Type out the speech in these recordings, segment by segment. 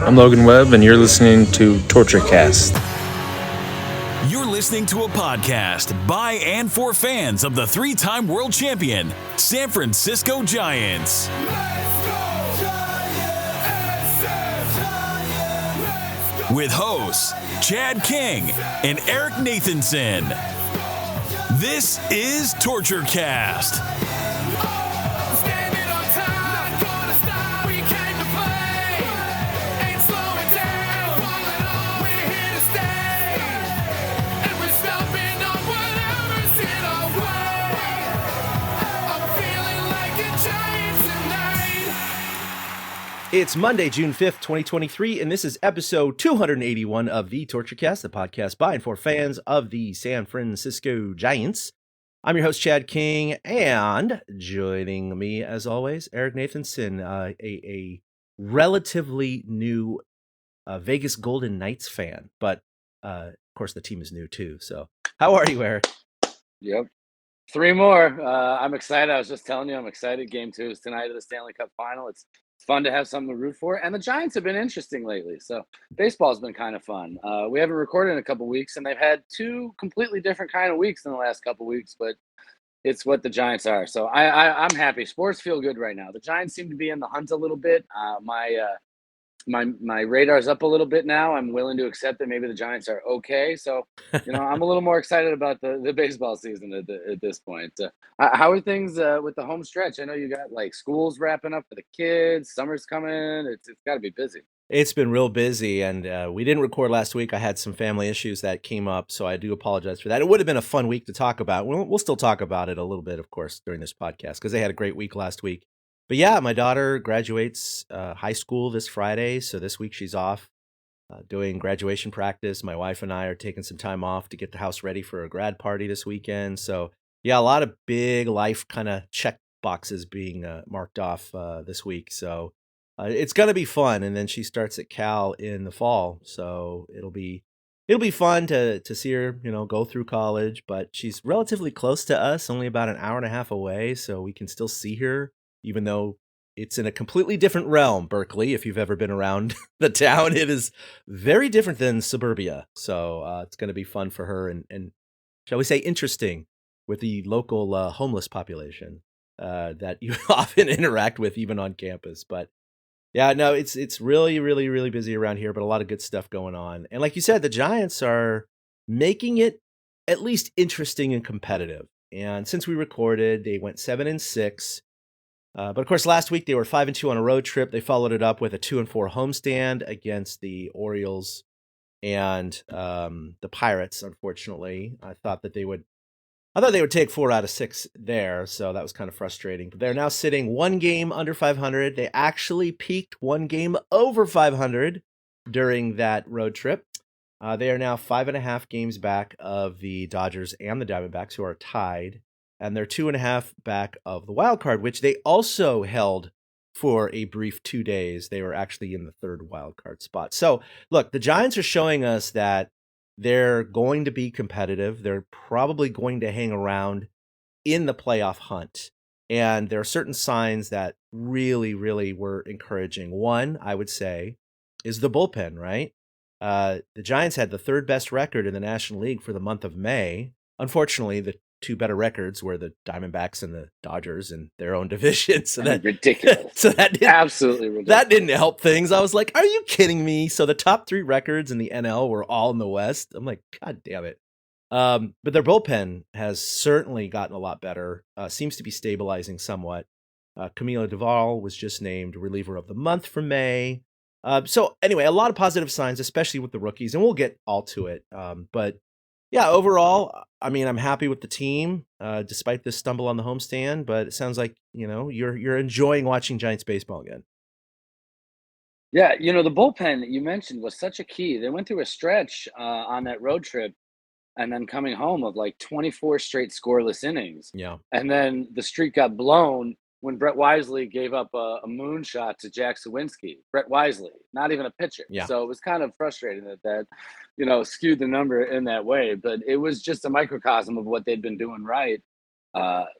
I'm Logan Webb, and you're listening to TortureCast. You're listening to a podcast by and for fans of the three-time world champion, San Francisco Giants. With hosts Chad King and Eric Nathanson. This is TortureCast. It's Monday, June 5th, 2023, and this is episode 281 of the TortureCast, the podcast by and for fans of the San Francisco Giants. I'm your host, Chad King, and joining me, as always, Eric Nathanson, a relatively new Vegas Golden Knights fan, but of course the team is new too, so how are you, Eric? Yep. Three more. I'm excited. I was just telling you, I'm excited. Game 2 is tonight of the Stanley Cup Final. It's fun to have something to root for. And the Giants have been interesting lately. So baseball's been kind of fun. We haven't recorded in a couple weeks, and they've had two completely different kind of weeks in the last couple weeks, but it's what the Giants are. So I'm happy. Sports feel good right now. The Giants seem to be in the hunt a little bit. My radar's up a little bit now. I'm willing to accept that maybe the Giants are okay. So, I'm a little more excited about the baseball season at this point. How are things with the home stretch? I know you got like schools wrapping up for the kids. Summer's coming. It's got to be busy. It's been real busy, and we didn't record last week. I had some family issues that came up, so I do apologize for that. It would have been a fun week to talk about. We'll still talk about it a little bit, of course, during this podcast, because they had a great week last week. But yeah, my daughter graduates high school this Friday, so this week she's off doing graduation practice. My wife and I are taking some time off to get the house ready for a grad party this weekend. So yeah, a lot of big life kind of check boxes being marked off this week. So it's going to be fun. And then she starts at Cal in the fall, so it'll be fun to see her, go through college. But she's relatively close to us, only about an hour and a half away, so we can still see her, even though it's in a completely different realm. Berkeley, if you've ever been around the town, it is very different than suburbia. So it's going to be fun for her and shall we say interesting with the local homeless population that you often interact with even on campus. But yeah, no, it's really, really, really busy around here, but a lot of good stuff going on. And like you said, the Giants are making it at least interesting and competitive. And since we recorded, they went 7-6. But of course, last week they were 5-2 on a road trip. They followed it up with a 2-4 homestand against the Orioles and the Pirates. Unfortunately, I thought they would take 4 out of 6 there, so that was kind of frustrating. But they're now sitting one game under 500. They actually peaked one game over 500 during that road trip. They are now 5.5 games back of the Dodgers and the Diamondbacks, who are tied. And they're 2.5 back of the wild card, which they also held for a brief 2 days. They were actually in the third wild card spot. So, look, the Giants are showing us that they're going to be competitive. They're probably going to hang around in the playoff hunt. And there are certain signs that really, really were encouraging. One, I would say, is the bullpen, right? The Giants had the third best record in the National League for the month of May. Unfortunately, the two better records were the Diamondbacks and the Dodgers in their own division. So that ridiculous. So that absolutely ridiculous. That didn't help things. I was like, "Are you kidding me?" So the top 3 records in the NL were all in the West. I'm like, "God damn it!" But their bullpen has certainly gotten a lot better. Seems to be stabilizing somewhat. Camilo Doval was just named reliever of the month for May. So anyway, a lot of positive signs, especially with the rookies, and we'll get all to it. But yeah, overall, I mean, I'm happy with the team, despite this stumble on the homestand. But it sounds like you're enjoying watching Giants baseball again. Yeah, the bullpen that you mentioned was such a key. They went through a stretch on that road trip, and then coming home of like 24 straight scoreless innings. Yeah, and then the streak got blown when Brett Wisely gave up a moonshot to Jack Sawinski. Brett Wisely, not even a pitcher. Yeah. So it was kind of frustrating that skewed the number in that way. But it was just a microcosm of what they'd been doing right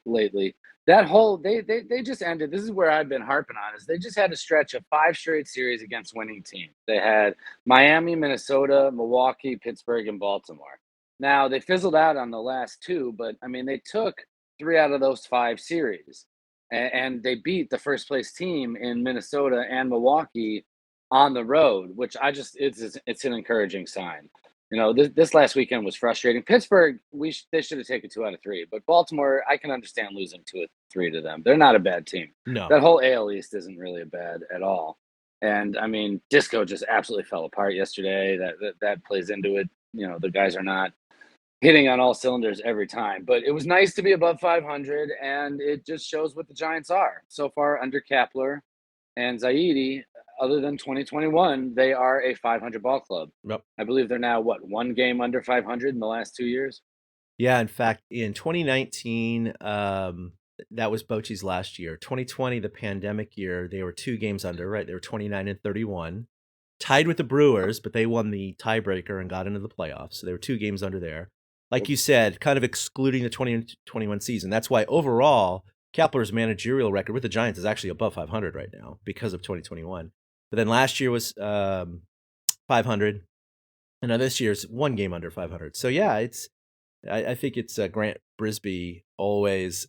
lately. That whole they just ended. This is where I've been harping on is they just had a stretch of 5 straight series against winning teams. They had Miami, Minnesota, Milwaukee, Pittsburgh, and Baltimore. Now they fizzled out on the last 2, but I mean they took 3 out of those 5 series, and they beat the first place team in Minnesota and Milwaukee on the road, which it's an encouraging sign. This last weekend was frustrating. Pittsburgh, they should have taken 2 out of 3, but Baltimore, I can understand losing 2 or 3 to them. They're not a bad team. No. That whole AL East isn't really a bad at all. And I mean, Disco just absolutely fell apart yesterday. That plays into it. The guys are not hitting on all cylinders every time, but it was nice to be above 500, and it just shows what the Giants are so far under Kepler and Zaidi. Other than 2021, they are a 500 ball club. Yep. I believe they're now, one game under 500 in the last 2 years? Yeah, in fact, in 2019, that was Bochy's last year. 2020, the pandemic year, they were 2 games under, right? They were 29 and 31, tied with the Brewers, but they won the tiebreaker and got into the playoffs. So they were 2 games under there. Like you said, kind of excluding the 2021 season. That's why overall, Kepler's managerial record with the Giants is actually above 500 right now because of 2021. But then last year was 500, and now this year's 1 game under 500. So yeah, I think it's Grant Brisbee always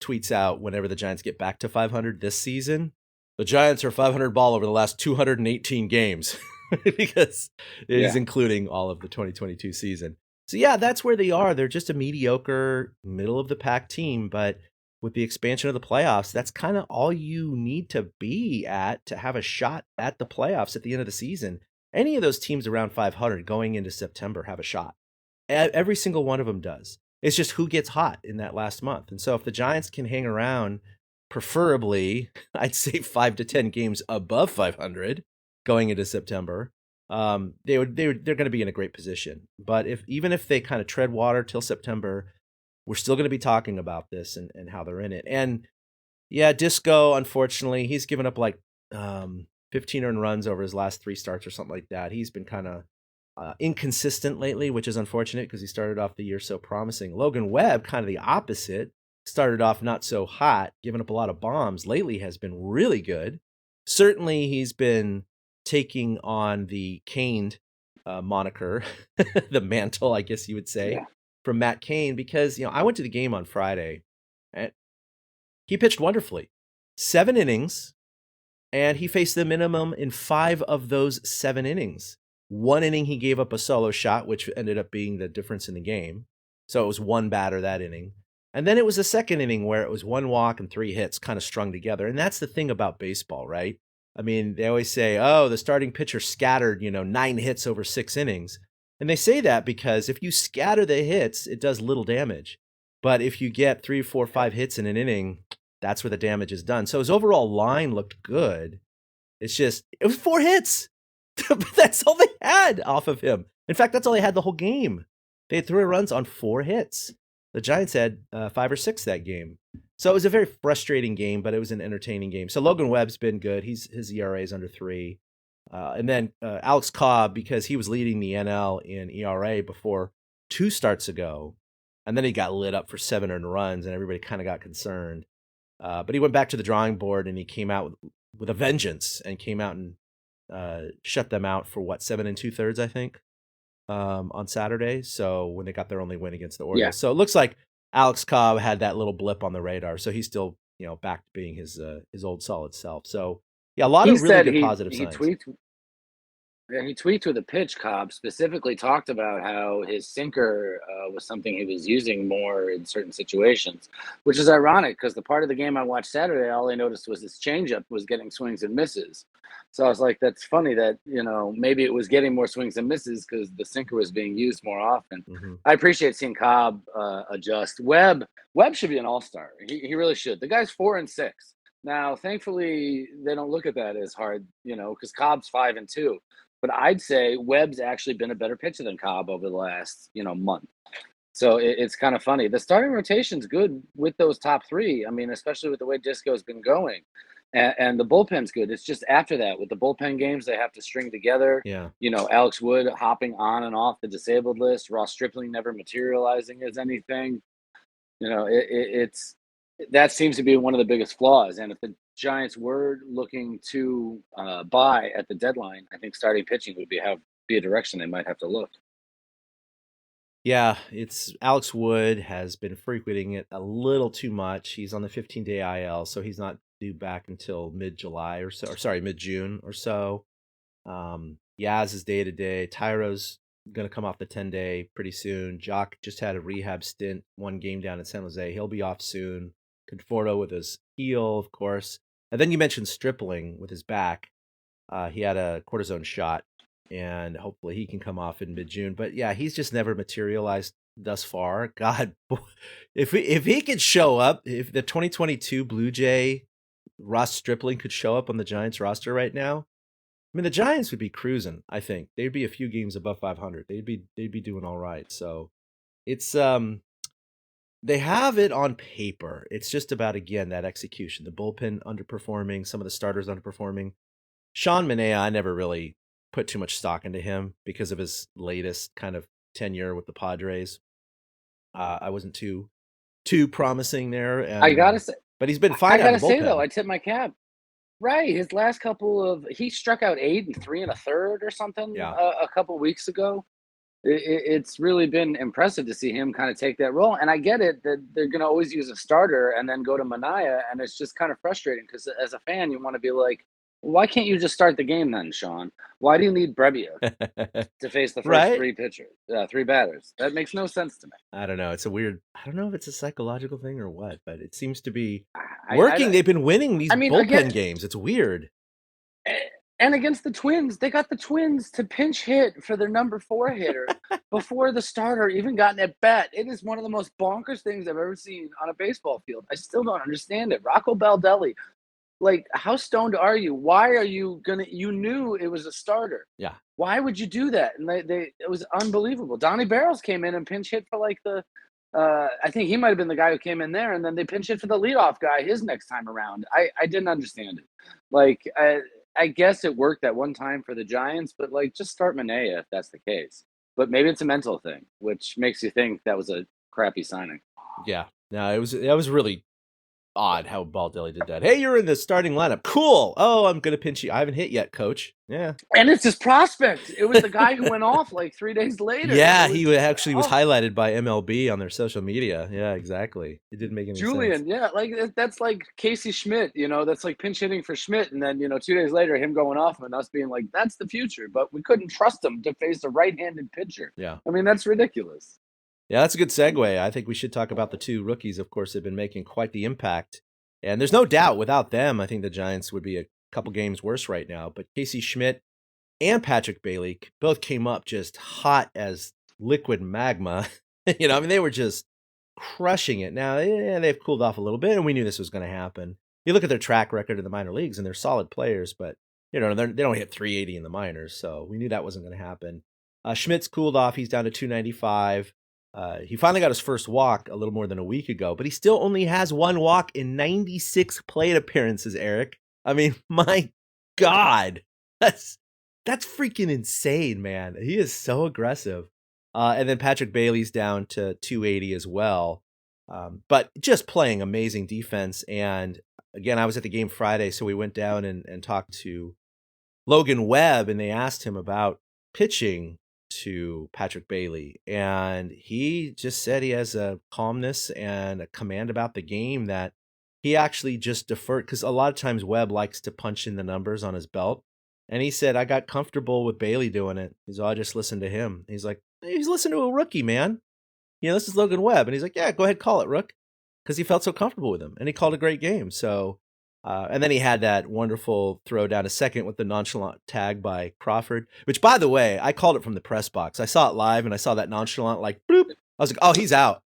tweets out whenever the Giants get back to 500 this season. The Giants are 500 ball over the last 218 games because it is including all of the 2022 season. So yeah, that's where they are. They're just a mediocre, middle of the pack team, but with the expansion of the playoffs, that's kind of all you need to be at to have a shot at the playoffs at the end of the season. Any of those teams around 500 going into September have a shot. Every single one of them does. It's just who gets hot in that last month. And so if the Giants can hang around, preferably, I'd say 5 to 10 games above 500 going into September, they're going to be in a great position. But even if they kind of tread water till September, we're still going to be talking about this and how they're in it. And yeah, Disco, unfortunately, he's given up like 15 earned runs over his last 3 starts or something like that. He's been kind of inconsistent lately, which is unfortunate because he started off the year so promising. Logan Webb, kind of the opposite, started off not so hot, giving up a lot of bombs. Lately has been really good. Certainly he's been taking on the caned moniker, the mantle, I guess you would say. Yeah. From Matt Cain, because I went to the game on Friday and he pitched wonderfully. 7 innings, and he faced the minimum in 5 of those 7 innings. 1 inning he gave up a solo shot, which ended up being the difference in the game. So it was 1 batter that inning. And then it was the second inning where it was 1 walk and 3 hits kind of strung together. And that's the thing about baseball, right? I mean, they always say, oh, the starting pitcher scattered, 9 hits over 6 innings. And they say that because if you scatter the hits, it does little damage. But if you get 3, 4, 5 hits in an inning, that's where the damage is done. So his overall line looked good. It was 4 hits. That's all they had off of him. In fact, that's all they had the whole game. They had 3 runs on 4 hits. The Giants had 5 or 6 that game. So it was a very frustrating game, but it was an entertaining game. So Logan Webb's been good. His ERA is under 3. And then Alex Cobb, because he was leading the NL in ERA before 2 starts ago, and then he got lit up for 7 earned runs, and everybody kind of got concerned. But he went back to the drawing board, and he came out with a vengeance, and came out and shut them out for 7 2/3, I think, on Saturday. So when they got their only win against the Orioles, so it looks like Alex Cobb had that little blip on the radar. So he's still back to being his old solid self. So. Yeah, a lot of really good positive signs. He tweets with a pitch. Cobb specifically talked about how his sinker was something he was using more in certain situations, which is ironic because the part of the game I watched Saturday, all I noticed was his changeup was getting swings and misses. So I was like, that's funny that, maybe it was getting more swings and misses because the sinker was being used more often. Mm-hmm. I appreciate seeing Cobb adjust. Webb should be an all-star. He really should. The guy's 4 and 6. Now, thankfully, they don't look at that as hard, because Cobb's 5 and 2. But I'd say Webb's actually been a better pitcher than Cobb over the last, month. So it's kind of funny. The starting rotation's good with those top 3. I mean, especially with the way Disco's been going. And the bullpen's good. It's just after that, with the bullpen games, they have to string together. Yeah. Alex Wood hopping on and off the disabled list. Ross Stripling never materializing as anything. It's that seems to be one of the biggest flaws. And if the Giants were looking to buy at the deadline, I think starting pitching would be a direction they might have to look. Yeah, it's Alex Wood has been frequenting it a little too much. He's on the 15-day IL, so he's not due back until mid-July or so, or sorry, mid-June or so. Yaz is day to day. Tyro's going to come off the 10-day pretty soon. Jock just had a rehab stint, one game down in San Jose. He'll be off soon. Conforto with his heel, of course. And then you mentioned Stripling with his back. He had a cortisone shot, and hopefully he can come off in mid-June. But yeah, he's just never materialized thus far. God, if he could show up, if the 2022 Blue Jay Ross Stripling could show up on the Giants roster right now, I mean, the Giants would be cruising. I think they'd be a few games above 500. They'd be doing all right. So it's they have it on paper. It's just about, again, that execution. The bullpen underperforming, some of the starters underperforming. Sean Manaea, I never really put too much stock into him because of his latest kind of tenure with the Padres. I wasn't too promising there. And, I gotta say, but he's been fine. I gotta out of the say bullpen. though, I tip my cap. Right, his last couple of he struck out 8 and 3 1/3 or something. Yeah. A couple weeks ago. It's really been impressive to see him kind of take that role. And I get it that they're going to always use a starter and then go to Manaea, and it's just kind of frustrating because as a fan, you want to be like, why can't you just start the game then, Sean? Why do you need Brebbia to face the first Right? three batters? That makes no sense to me. I don't know. It's a weird. I don't know if it's a psychological thing or what, but it seems to be I- working. I- They've been winning these I mean, bullpen again- games. It's weird. And against the Twins, they got the Twins to pinch hit for their number 4 hitter before the starter even got an at bat. It is one of the most bonkers things I've ever seen on a baseball field. I still don't understand it. Rocco Baldelli, like, how stoned are you? Why are you gonna? You knew it was a starter. Yeah. Why would you do that? And it was unbelievable. Donnie Barrels came in and pinch hit for like the. I think he might have been the guy who came in there, and then they pinch hit for the leadoff guy his next time around. I didn't understand it. Like, I guess it worked at one time for the Giants, but like, just start Manaea if that's the case. But maybe it's a mental thing, which makes you think that was a crappy signing. Yeah. No, it was really odd how Baldelli did that. Hey, you're in the starting lineup. Cool. Oh, I'm gonna pinch you. I haven't hit yet, coach. Yeah. And it's his prospect. It was the guy who went off like 3 days later. Yeah, he actually was highlighted by MLB on their social media. Yeah, exactly. It didn't make any sense. Julian, yeah, like that's like Casey Schmitt, that's like pinch hitting for Schmitt, and then 2 days later him going off and us being like, that's the future, but we couldn't trust him to face a right-handed pitcher. Yeah. I mean, that's ridiculous. Yeah, that's a good segue. I think we should talk about the two rookies. Of course, they've been making quite the impact. And there's no doubt without them, I think the Giants would be a couple games worse right now. But Casey Schmitt and Patrick Bailey both came up just hot as liquid magma. I mean, they were just crushing it. Now, they've cooled off a little bit, and we knew this was going to happen. You look at their track record in the minor leagues, and they're solid players, but they don't hit 380 in the minors, so we knew that wasn't going to happen. Schmidt's cooled off. He's down to 295. He finally got his first walk a little more than a week ago, but he still only has one walk in 96 plate appearances, Eric. I mean, my God, that's freaking insane, man. He is so aggressive. And then Patrick Bailey's down to 280 as well. But just playing amazing defense. And again, I was at the game Friday, so we went down and talked to Logan Webb, and they asked him about pitching to Patrick Bailey, and he just said he has a calmness and a command about the game that he actually just deferred, because a lot of times Webb likes to punch in the numbers on his belt, and he said, I got comfortable with Bailey doing it. He's all, I just listened to him. He's like, he's listening to a rookie, man. This is Logan Webb, and he's like, yeah, go ahead, call it, Rook, because he felt so comfortable with him, and he called a great game. So and then he had that wonderful throw down to second with the nonchalant tag by Crawford, which, by the way, I called it from the press box. I saw it live, and I saw that nonchalant, like, bloop. I was like, oh, he's out.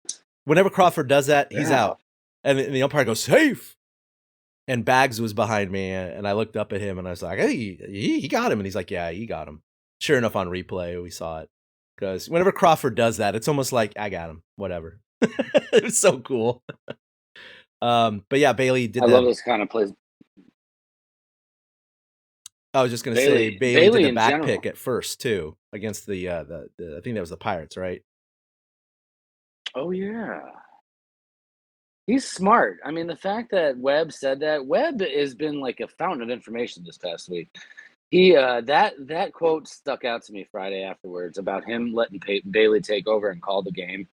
Whenever Crawford does that, he's out. And the umpire goes, safe. And Bags was behind me, and I looked up at him, and I was like, hey, he got him. And he's like, yeah, he got him. Sure enough, on replay, we saw it. Because whenever Crawford does that, it's almost like, I got him. Whatever. It was so cool. But yeah, Bailey did. I love this kind of plays. I was just going to say Bailey did the back general. pick at first too against the I think that was the Pirates, right? Oh yeah. He's smart. I mean, the fact that Webb said that, Webb has been like a fountain of information this past week. He that quote stuck out to me Friday afterwards about him letting Bailey take over and call the game.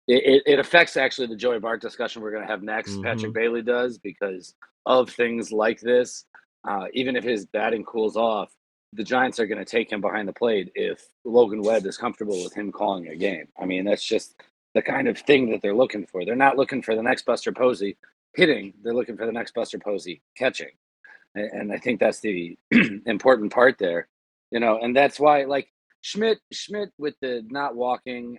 It affects actually the Joey Bart discussion we're going to have next. Mm-hmm. Patrick Bailey does because of things like this. Even if his batting cools off, the Giants are going to take him behind the plate if Logan Webb is comfortable with him calling a game. I mean, that's just the kind of thing that they're looking for. They're not looking for the next Buster Posey hitting. They're looking for the next Buster Posey catching. And I think that's the important part there, and that's why, like, Schmitt with the not walking,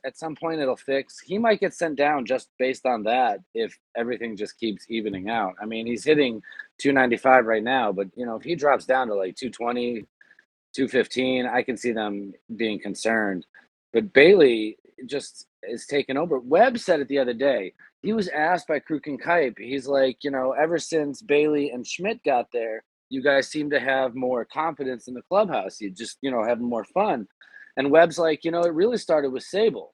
at some point it'll fix. He might get sent down just based on that if everything just keeps evening out. I mean, he's hitting 295 right now, but if he drops down to like 220, 215, I can see them being concerned. But Bailey just is taking over. Webb said it the other day. He was asked by Kruk and Kipe. He's like, ever since Bailey and Schmitt got there, you guys seem to have more confidence in the clubhouse. You just, having more fun. And Webb's like, it really started with Sable.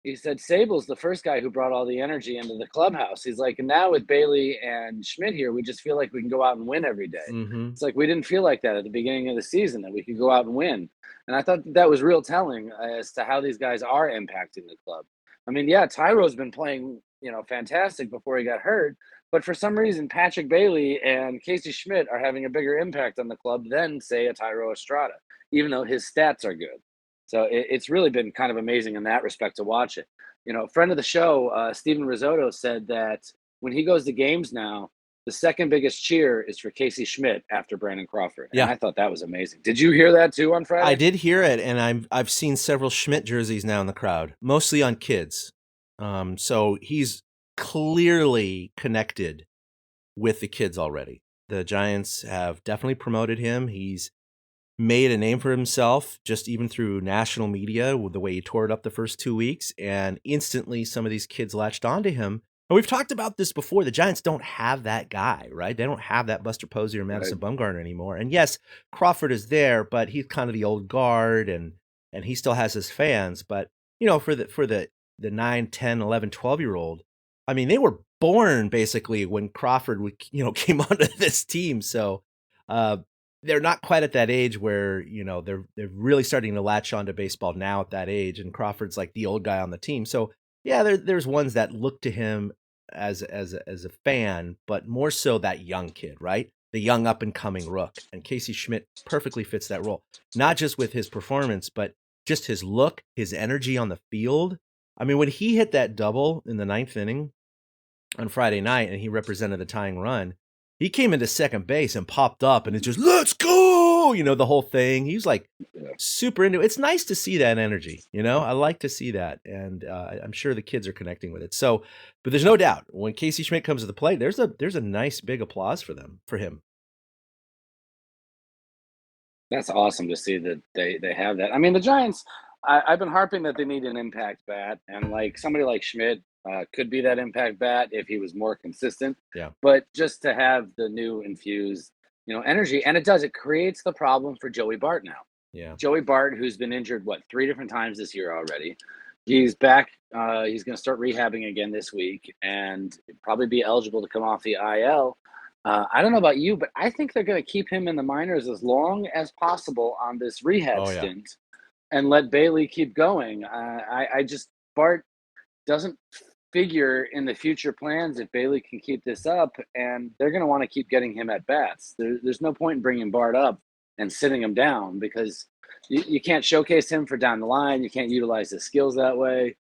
He said Sable's the first guy who brought all the energy into the clubhouse. He's like, and now with Bailey and Schmitt here, we just feel like we can go out and win every day. Mm-hmm. It's like we didn't feel like that at the beginning of the season, that we could go out and win. And I thought that was real telling as to how these guys are impacting the club. I mean, yeah, Tyro's been playing, fantastic before he got hurt. But for some reason, Patrick Bailey and Casey Schmitt are having a bigger impact on the club than, say, a Tyro Estrada, even though his stats are good. So it's really been kind of amazing in that respect to watch it. Friend of the show, Steven Risotto, said that when he goes to games now, the second biggest cheer is for Casey Schmitt after Brandon Crawford. And Yeah. I thought that was amazing. Did you hear that too on Friday? I did hear it, and I've seen several Schmitt jerseys now in the crowd, mostly on kids. So he's clearly connected with the kids already. The Giants have definitely promoted him. He's made a name for himself, just even through national media, with the way he tore it up the first 2 weeks, and instantly some of these kids latched onto him. And we've talked about this before. The Giants don't have that guy, right? They don't have that Buster Posey or Madison Bumgarner anymore. And yes, Crawford is there, but he's kind of the old guard, and he still has his fans. But for the 9, 10, 11, 12-year-old, I mean, they were born basically when Crawford came onto this team. So they're not quite at that age where they're really starting to latch onto baseball now at that age, and Crawford's like the old guy on the team. So yeah, there's ones that look to him as a fan, but more so that young kid, right? The young up and coming rook, and Casey Schmitt perfectly fits that role. Not just with his performance, but just his look, his energy on the field. I mean, when he hit that double in the 9th inning on Friday night, and he represented the tying run, he came into second base and popped up, and it's just, let's go, the whole thing. He was like super into it. It's nice to see that energy, I like to see that. And I'm sure the kids are connecting with it. So, but there's no doubt when Casey Schmitt comes to the plate, there's a nice big applause for him. That's awesome to see that they have that. I mean, the Giants, I've been harping that they need an impact bat, and like somebody like Schmitt could be that impact bat if he was more consistent. Yeah. But just to have the new infused, energy, and it creates the problem for Joey Bart now. Yeah. Joey Bart, who's been injured, 3 different times this year already. He's back. He's going to start rehabbing again this week and probably be eligible to come off the IL. I don't know about you, but I think they're going to keep him in the minors as long as possible on this rehab stint and let Bailey keep going. Bart doesn't figure in the future plans if Bailey can keep this up, and they're going to want to keep getting him at bats. There's no point in bringing Bart up and sitting him down because you can't showcase him for down the line. You can't utilize his skills that way.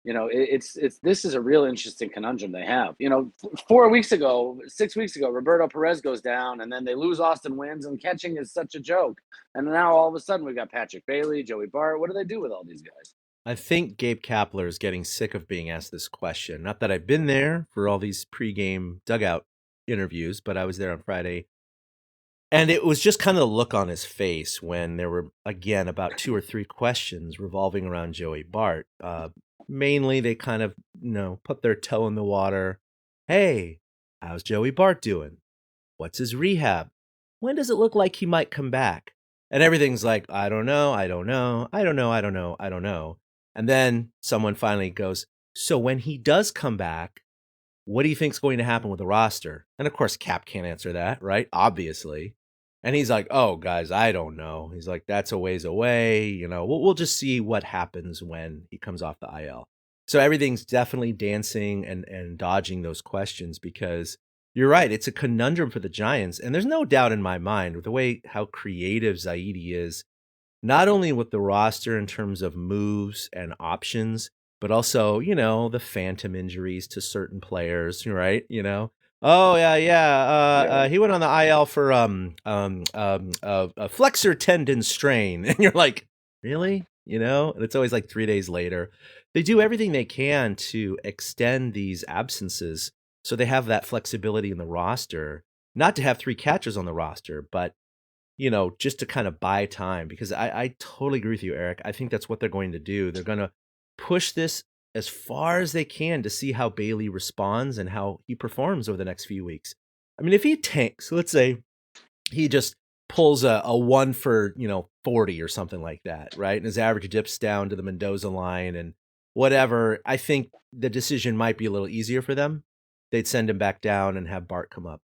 This is a real interesting conundrum they have. 6 weeks ago, Roberto Perez goes down, and then they lose Austin Wynns, and catching is such a joke. And now all of a sudden we got Patrick Bailey, Joey Bart. What do they do with all these guys? I think Gabe Kapler is getting sick of being asked this question. Not that I've been there for all these pregame dugout interviews, but I was there on Friday. And it was just kind of the look on his face when there were, again, about 2 or 3 questions revolving around Joey Bart. Mainly, they kind of, put their toe in the water. Hey, how's Joey Bart doing? What's his rehab? When does it look like he might come back? And everything's like, I don't know. And then someone finally goes, So when he does come back, what do you think's going to happen with the roster? And of course, Cap can't answer that, right? Obviously. And he's like, oh, guys, I don't know. He's like, that's a ways away. You know, we'll just see what happens when he comes off the IL. So everything's definitely dancing and dodging those questions because you're right. It's a conundrum for the Giants. And there's no doubt in my mind with the way how creative Zaidi is, not only with the roster in terms of moves and options, but also, you know, the phantom injuries to certain players, right? You know, oh yeah, he went on the IL for a flexor tendon strain, and you're like, really? You know, and it's always like 3 days later. They do everything they can to extend these absences so they have that flexibility in the roster, not to have 3 catchers on the roster, but you know, just to kind of buy time because I totally agree with you, Eric. I think that's what they're going to do. They're going to push this as far as they can to see how Bailey responds and how he performs over the next few weeks. I mean, if he tanks, let's say he just pulls a 1 for, 40 or something like that, right? And his average dips down to the Mendoza line and whatever, I think the decision might be a little easier for them. They'd send him back down and have Bart come up.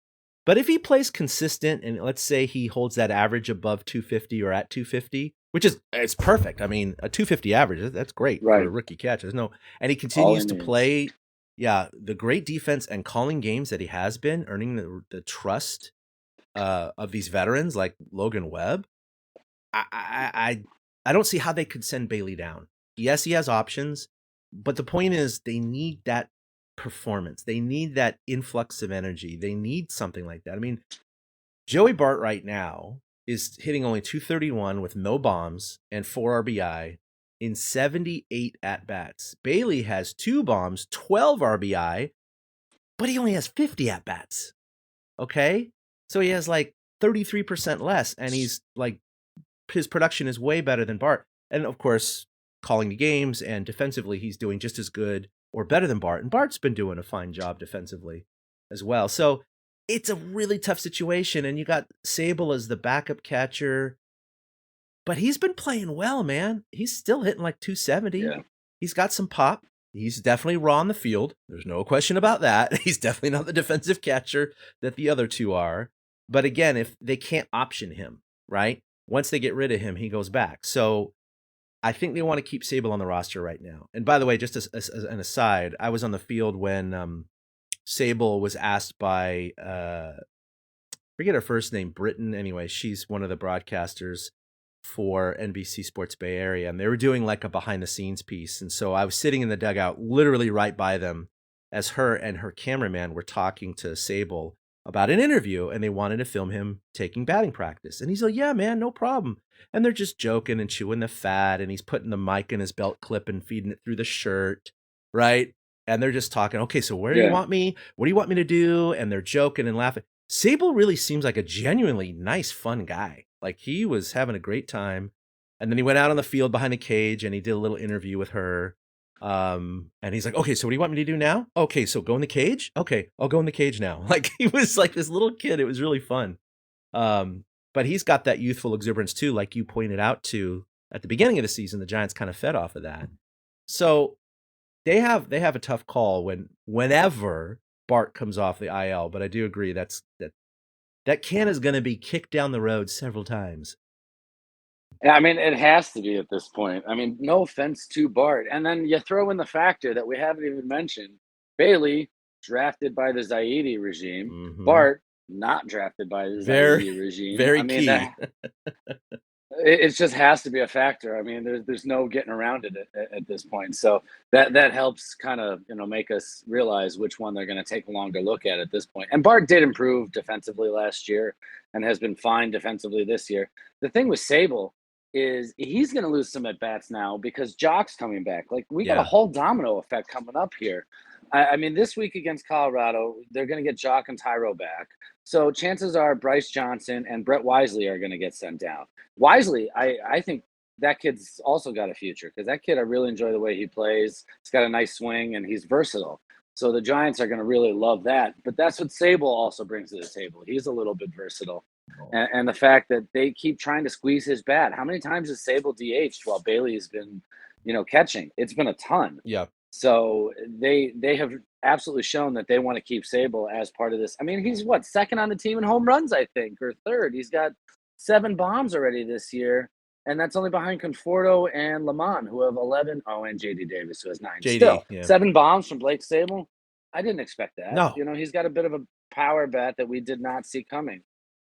But if he plays consistent and let's say he holds that average above 250 or at 250, which is it's perfect. I mean, a 250 average, that's great for a rookie catcher. And he continues to play, the great defense and calling games that he has been, earning the trust of these veterans like Logan Webb. I don't see how they could send Bailey down. Yes, he has options, but the point is they need that performance. They need that influx of energy. They need something like that. I mean, Joey Bart right now is hitting only 231 with no bombs and 4 RBI in 78 at-bats. Bailey has 2 bombs, 12 RBI, but he only has 50 at-bats. Okay? So he has like 33% less, and he's like, his production is way better than Bart. And of course, calling the games and defensively, he's doing just as good or better than Bart. And Bart's been doing a fine job defensively as well. So it's a really tough situation. And you got Sable as the backup catcher, but he's been playing well, man. He's still hitting like 270. Yeah. He's got some pop. He's definitely raw on the field. There's no question about that. He's definitely not the defensive catcher that the other two are. But again, if they can't option him, right? Once they get rid of him, he goes back. So I think they want to keep Sable on the roster right now. And by the way, just as an aside, I was on the field when Sable was asked by, forget her first name, Britton. Anyway, she's one of the broadcasters for NBC Sports Bay Area. And they were doing like a behind the scenes piece. And so I was sitting in the dugout, literally right by them as her and her cameraman were talking to Sable about an interview, and they wanted to film him taking batting practice. And he's like, yeah, man, no problem. And they're just joking and chewing the fat, and he's putting the mic in his belt clip and feeding it through the shirt, right? And they're just talking, okay, so where do you want me? What do you want me to do? And they're joking and laughing. Sable really seems like a genuinely nice, fun guy. Like, he was having a great time. And then he went out on the field behind the cage, and he did a little interview with her. And he's like, okay, so what do you want me to do now? Okay, so go in the cage? Okay, I'll go in the cage now. Like, he was like this little kid. It was really fun. But he's got that youthful exuberance too, like you pointed out to at the beginning of the season. The Giants kind of fed off of that. So they have a tough call whenever Bart comes off the IL. But I do agree that can is going to be kicked down the road several times. Yeah, I mean, it has to be at this point. I mean, no offense to Bart. And then you throw in the factor that we haven't even mentioned. Bailey, drafted by the Zaidi regime. Mm-hmm. Bart, not drafted by the Zaidi regime. Very key. It just has to be a factor. I mean, there's no getting around it at this point. So that helps kind of, make us realize which one they're going to take a longer look at this point. And Bart did improve defensively last year and has been fine defensively this year. The thing with Sable is he's going to lose some at-bats now because Jock's coming back. Like, we got a whole domino effect coming up here. I mean, this week against Colorado, they're going to get Jock and Tyro back. So chances are Bryce Johnson and Brett Wisely are going to get sent down. Wisely, I think that kid's also got a future because that kid, I really enjoy the way he plays. He's got a nice swing and he's versatile. So the Giants are going to really love that. But that's what Sable also brings to the table. He's a little bit versatile. And the fact that they keep trying to squeeze his bat. How many times has Sable DH'd while Bailey's been, catching? It's been a ton. Yeah. So they have absolutely shown that they want to keep Sable as part of this. I mean, he's what, second on the team in home runs, I think, or third. He's got 7 bombs already this year, and that's only behind Conforto and Lamont, who have 11. Oh, and JD Davis, who has 9. JD, Still, yeah. 7 bombs from Blake Sable. I didn't expect that. No. You know, he's got a bit of a power bat that we did not see coming.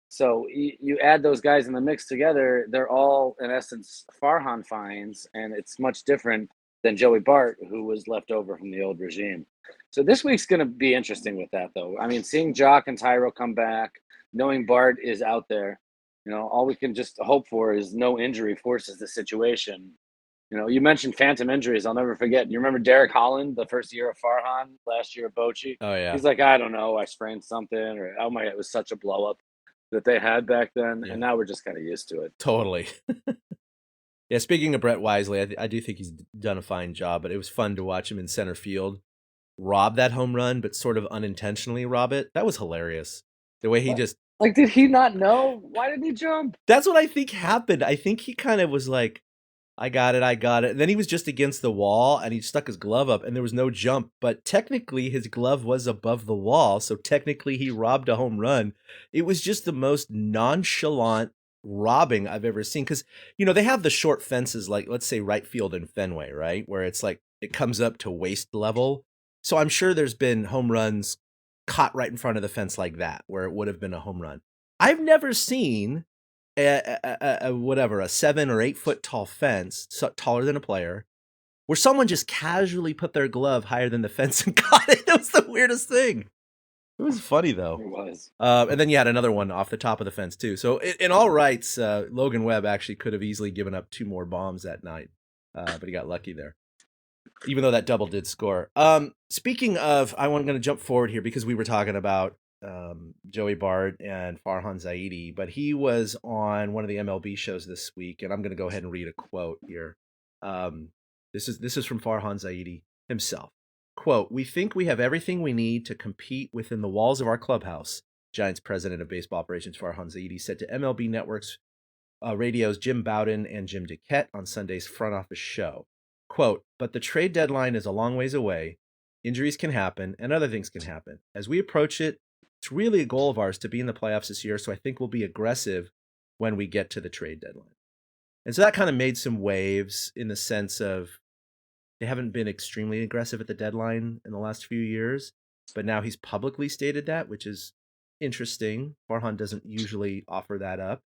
So you add those guys in the mix together, they're all, in essence, Farhan finds, and it's much different than Joey Bart, who was left over from the old regime. So this week's going to be interesting with that, though. I mean, seeing Jock and Tyro come back, knowing Bart is out there, you know, all we can just hope for is no injury forces the situation. You know, you mentioned phantom injuries. I'll never forget. You remember Derek Holland, the first year of Farhan, last year of Bochy? Oh, yeah. He's like, I don't know, I sprained something, or oh my, it was such a blow up that they had back then, Yeah. and now we're just kind of used to it. Totally. Yeah, speaking of Brett Wisely, I do think he's done a fine job, but it was fun to watch him in center field rob that home run, but sort of unintentionally rob it. That was hilarious. The way he just... Like, did he not know? Why didn't he jump? That's what I think happened. I think he kind of was like, I got it. And then he was just against the wall, and he stuck his glove up, and there was no jump. But technically, his glove was above the wall, so technically he robbed a home run. It was just the most nonchalant robbing I've ever seen. Because, you know, they have the short fences, like, let's say, right field in Fenway, right? Where it's like, it comes up to waist level. So I'm sure there's been home runs caught right in front of the fence like that, where it would have been a home run. I've never seen a 7 or 8 foot tall fence, so taller than a player, where someone just casually put their glove higher than the fence and caught it. It was the weirdest thing. It was funny though. It was. And then you had another one off the top of the fence too. So in all rights, Logan Webb actually could have easily given up 2 more bombs that night, but he got lucky there. Even though that double did score. Speaking of, I'm going to jump forward here because we were talking about Joey Bart and Farhan Zaidi, but he was on one of the MLB shows this week, and I'm going to go ahead and read a quote here. This is from Farhan Zaidi himself. Quote, "We think we have everything we need to compete within the walls of our clubhouse," Giants president of baseball operations Farhan Zaidi said to MLB Network's Radio's Jim Bowden and Jim Duquette on Sunday's front office show. Quote, "But the trade deadline is a long ways away. Injuries can happen and other things can happen. As we approach it, it's really a goal of ours to be in the playoffs this year, so I think we'll be aggressive when we get to the trade deadline." And so that kind of made some waves in the sense of they haven't been extremely aggressive at the deadline in the last few years, but now he's publicly stated that, which is interesting. Farhan doesn't usually offer that up.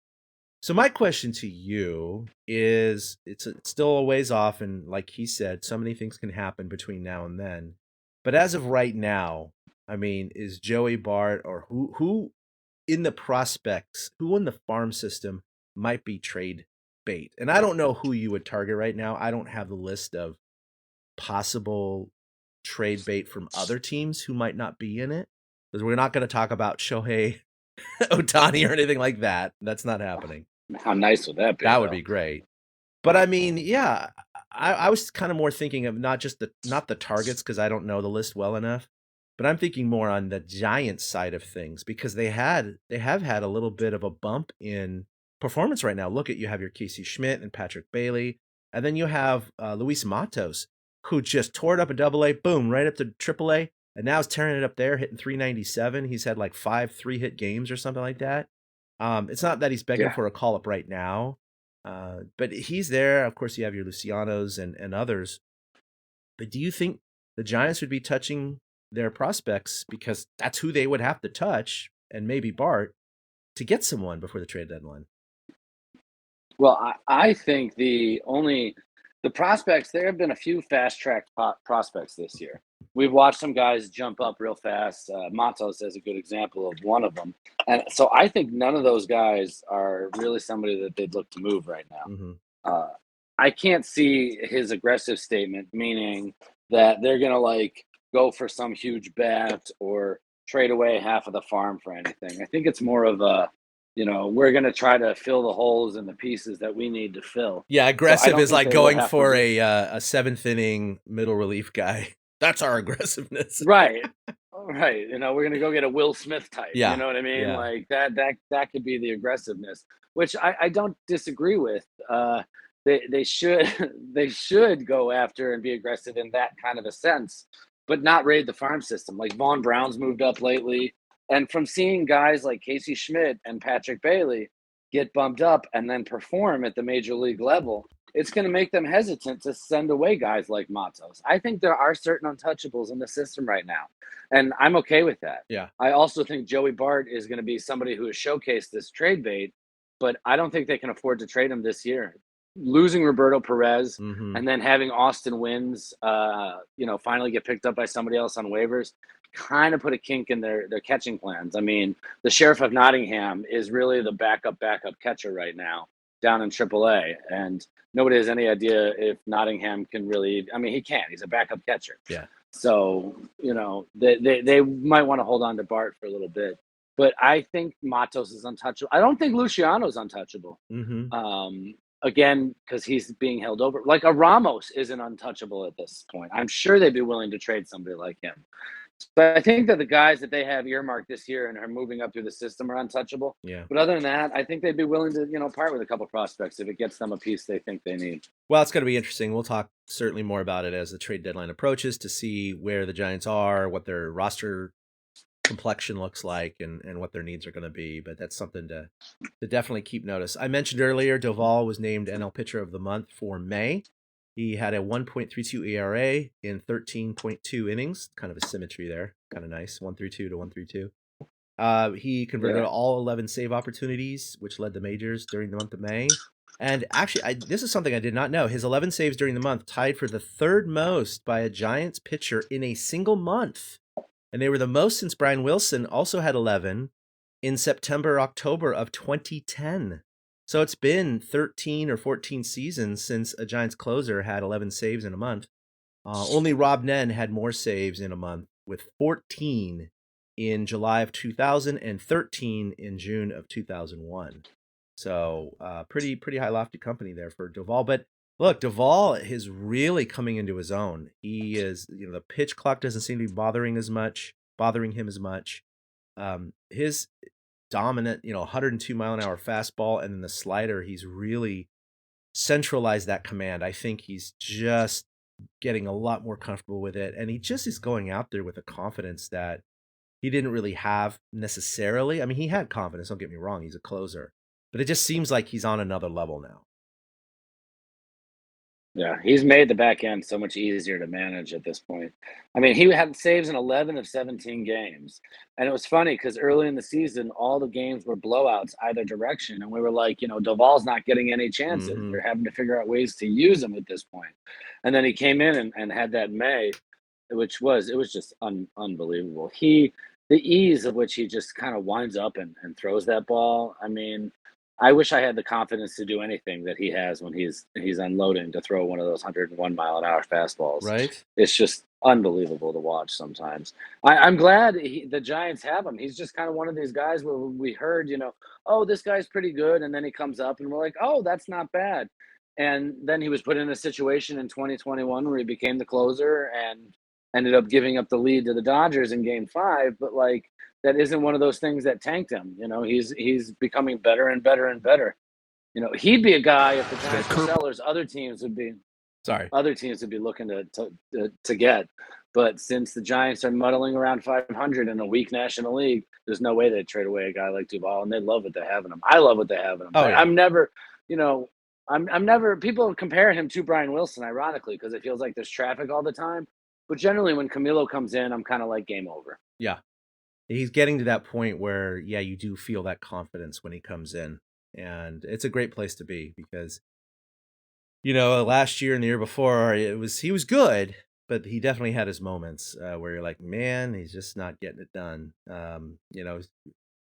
So my question to you is, it's still a ways off, and like he said, so many things can happen between now and then. But as of right now, I mean, is Joey Bart or who in the prospects, who in the farm system might be trade bait? And I don't know who you would target right now. I don't have the list of possible trade bait from other teams who might not be in it, because we're not going to talk about Shohei Ohtani or anything like that. That's not happening. How nice would that be? That would be great. But I mean, yeah, I was kind of more thinking of not the targets, because I don't know the list well enough, but I'm thinking more on the Giants side of things, because they have had a little bit of a bump in performance right now. Look at, you have your Casey Schmitt and Patrick Bailey, and then you have Luis Matos, who just tore it up in AA, boom, right up to AAA, and now is tearing it up there, hitting 397. He's had like 5 3-hit games or something like that. It's not that he's begging for a call up right now, but he's there. Of course, you have your Lucianos and others. But do you think the Giants would be touching their prospects, because that's who they would have to touch, and maybe Bart, to get someone before the trade deadline? Well, I think the prospects, there have been a few fast track prospects this year. We've watched some guys jump up real fast. Matos is a good example of one of them. And so I think none of those guys are really somebody that they'd look to move right now. Mm-hmm. I can't see his aggressive statement, meaning that they're going to like go for some huge bat or trade away half of the farm for anything. I think it's more of a, you know, we're going to try to fill the holes and the pieces that we need to fill. Yeah, aggressive is like going for a 7th inning middle relief guy. That's our aggressiveness. Right. Right. You know, we're going to go get a Will Smith type. Yeah. You know what I mean? Yeah. Like that could be the aggressiveness, which I don't disagree with. they should they should go after and be aggressive in that kind of a sense, but not raid the farm system. Like Vaughn Brown's moved up lately, and from seeing guys like Casey Schmitt and Patrick Bailey get bumped up and then perform at the major league level, it's going to make them hesitant to send away guys like Matos. I think there are certain untouchables in the system right now, and I'm okay with that. Yeah. I also think Joey Bart is going to be somebody who has showcased this trade bait, but I don't think they can afford to trade him this year. Losing Roberto Perez and then having Austin Wynns, finally get picked up by somebody else on waivers, kind of put a kink in their catching plans. I mean, the Sheriff of Nottingham is really the backup catcher right now down in AAA, and nobody has any idea if Nottingham can really. I mean, he can. He's a backup catcher. Yeah. So they might want to hold on to Bart for a little bit, but I think Matos is untouchable. I don't think Luciano's untouchable. Again, because he's being held over. Like a Ramos isn't untouchable at this point. I'm sure they'd be willing to trade somebody like him. But I think that the guys that they have earmarked this year and are moving up through the system are untouchable. Yeah. But other than that, I think they'd be willing to, part with a couple prospects if it gets them a piece they think they need. Well, it's going to be interesting. We'll talk certainly more about it as the trade deadline approaches to see where the Giants are, what their roster complexion looks like, and what their needs are going to be. But that's something to definitely keep notice. I mentioned earlier, Doval was named NL Pitcher of the Month for May. He had a 1.32 ERA in 13.2 innings. Kind of a symmetry there. Kind of nice. 132 to 132. He converted all 11 save opportunities, which led the majors during the month of May. And actually, this is something I did not know. His 11 saves during the month tied for the third most by a Giants pitcher in a single month. And they were the most since Brian Wilson also had 11 in September, October of 2010. So it's been 13 or 14 seasons since a Giants closer had 11 saves in a month. Only Rob Nen had more saves in a month, with 14 in July of 2000 and 13 in June of 2001. So pretty high lofty company there for Doval. But look, Doval is really coming into his own. He is, the pitch clock doesn't seem to be bothering him as much. His dominant, 102 mile an hour fastball and then the slider, he's really centralized that command. I think he's just getting a lot more comfortable with it. And he just is going out there with a confidence that he didn't really have necessarily. I mean, he had confidence, don't get me wrong. He's a closer. But it just seems like he's on another level now. Yeah, he's made the back end so much easier to manage at this point. I mean, he had saves in 11 of 17 games. And it was funny because early in the season, all the games were blowouts either direction. And we were like, Doval's not getting any chances. They're having to figure out ways to use him at this point. And then he came in and had that May, it was just unbelievable. The ease of which he just kind of winds up and throws that ball. I mean, I wish I had the confidence to do anything that he has when he's unloading to throw one of those 101 mile an hour fastballs. Right. It's just unbelievable to watch sometimes. I'm glad the Giants have him. He's just kind of one of these guys where we heard, oh, this guy's pretty good. And then he comes up and we're like, oh, that's not bad. And then he was put in a situation in 2021 where he became the closer and ended up giving up the lead to the Dodgers in Game 5. But that isn't one of those things that tanked him. He's becoming better and better and better. He'd be a guy if the Giants were sellers. Other teams would be looking to get. But since the Giants are muddling around 500 in a weak National League, there's no way they'd trade away a guy like Doval, and they love what they have in him. I love what they have in him. Oh, yeah. I'm never. I'm never. People compare him to Brian Wilson, ironically, because it feels like there's traffic all the time. But generally, when Camilo comes in, I'm kind of like game over. Yeah. He's getting to that point where, you do feel that confidence when he comes in. And it's a great place to be because, last year and the year before, he was good, but he definitely had his moments where you're like, man, he's just not getting it done.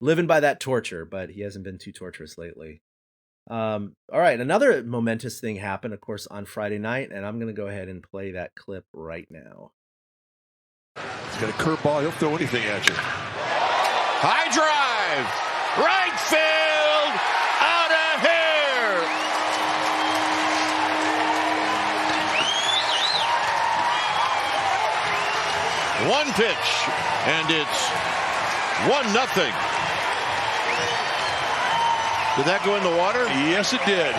Living by that torture, but he hasn't been too torturous lately. All right, another momentous thing happened, of course, on Friday night, and I'm going to go ahead and play that clip right now. He's got a curveball. He'll throw anything at you. High drive. Right field. Out of here. One pitch, and it's 1-0. Did that go in the water? Yes, it did.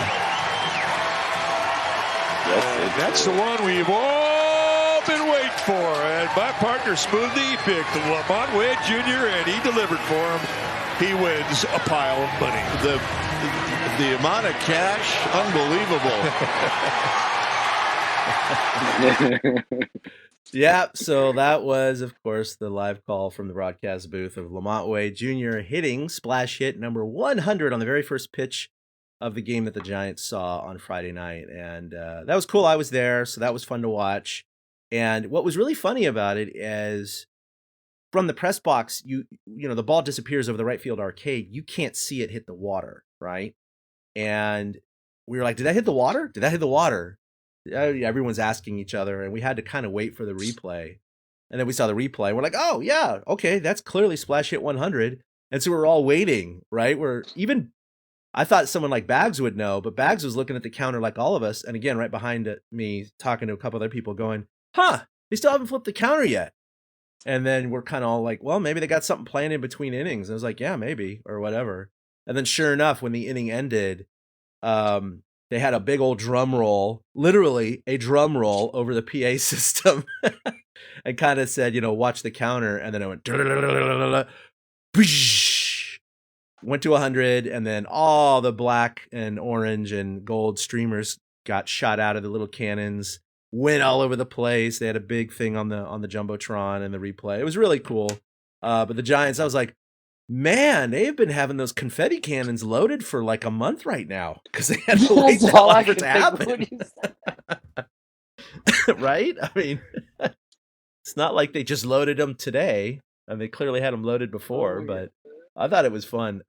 That's the one we've all been waiting for. And my partner smoothly picked Lamont Wade Jr. and he delivered for him. He wins a pile of money. The amount of cash, unbelievable. Yeah, so that was, of course, the live call from the broadcast booth of Lamont Wade Jr. hitting splash hit number 100 on the very first pitch of the game that the Giants saw on Friday night. And that was cool. I was there, so that was fun to watch. And what was really funny about it is from the press box, you know, the ball disappears over the right field arcade. You can't see it hit the water, right? And we were like, did that hit the water? Did that hit the water? Everyone's asking each other, and we had to kind of wait for the replay. And then we saw the replay. And we're like, oh, yeah, okay, that's clearly splash hit 100. And so we're all waiting, right? I thought someone like Bags would know, but Bags was looking at the counter like all of us. And again, right behind me, talking to a couple other people going, they still haven't flipped the counter yet. And then we're kind of all like, well, maybe they got something planned in between innings. And I was like, yeah, maybe, or whatever. And then sure enough, when the inning ended, they had a big old drum roll, literally a drum roll over the PA system and kind of said, watch the counter. And then it went, went to 100. And then all the black and orange and gold streamers got shot out of the little cannons, went all over the place. They had a big thing on the Jumbotron and the replay. It was really cool. But the Giants, I was like, man, they've been having those confetti cannons loaded for like a month right now because they had to wait that long for it to happen. Right? I mean, it's not like they just loaded them today. I mean, they clearly had them loaded before, but I thought it was fun.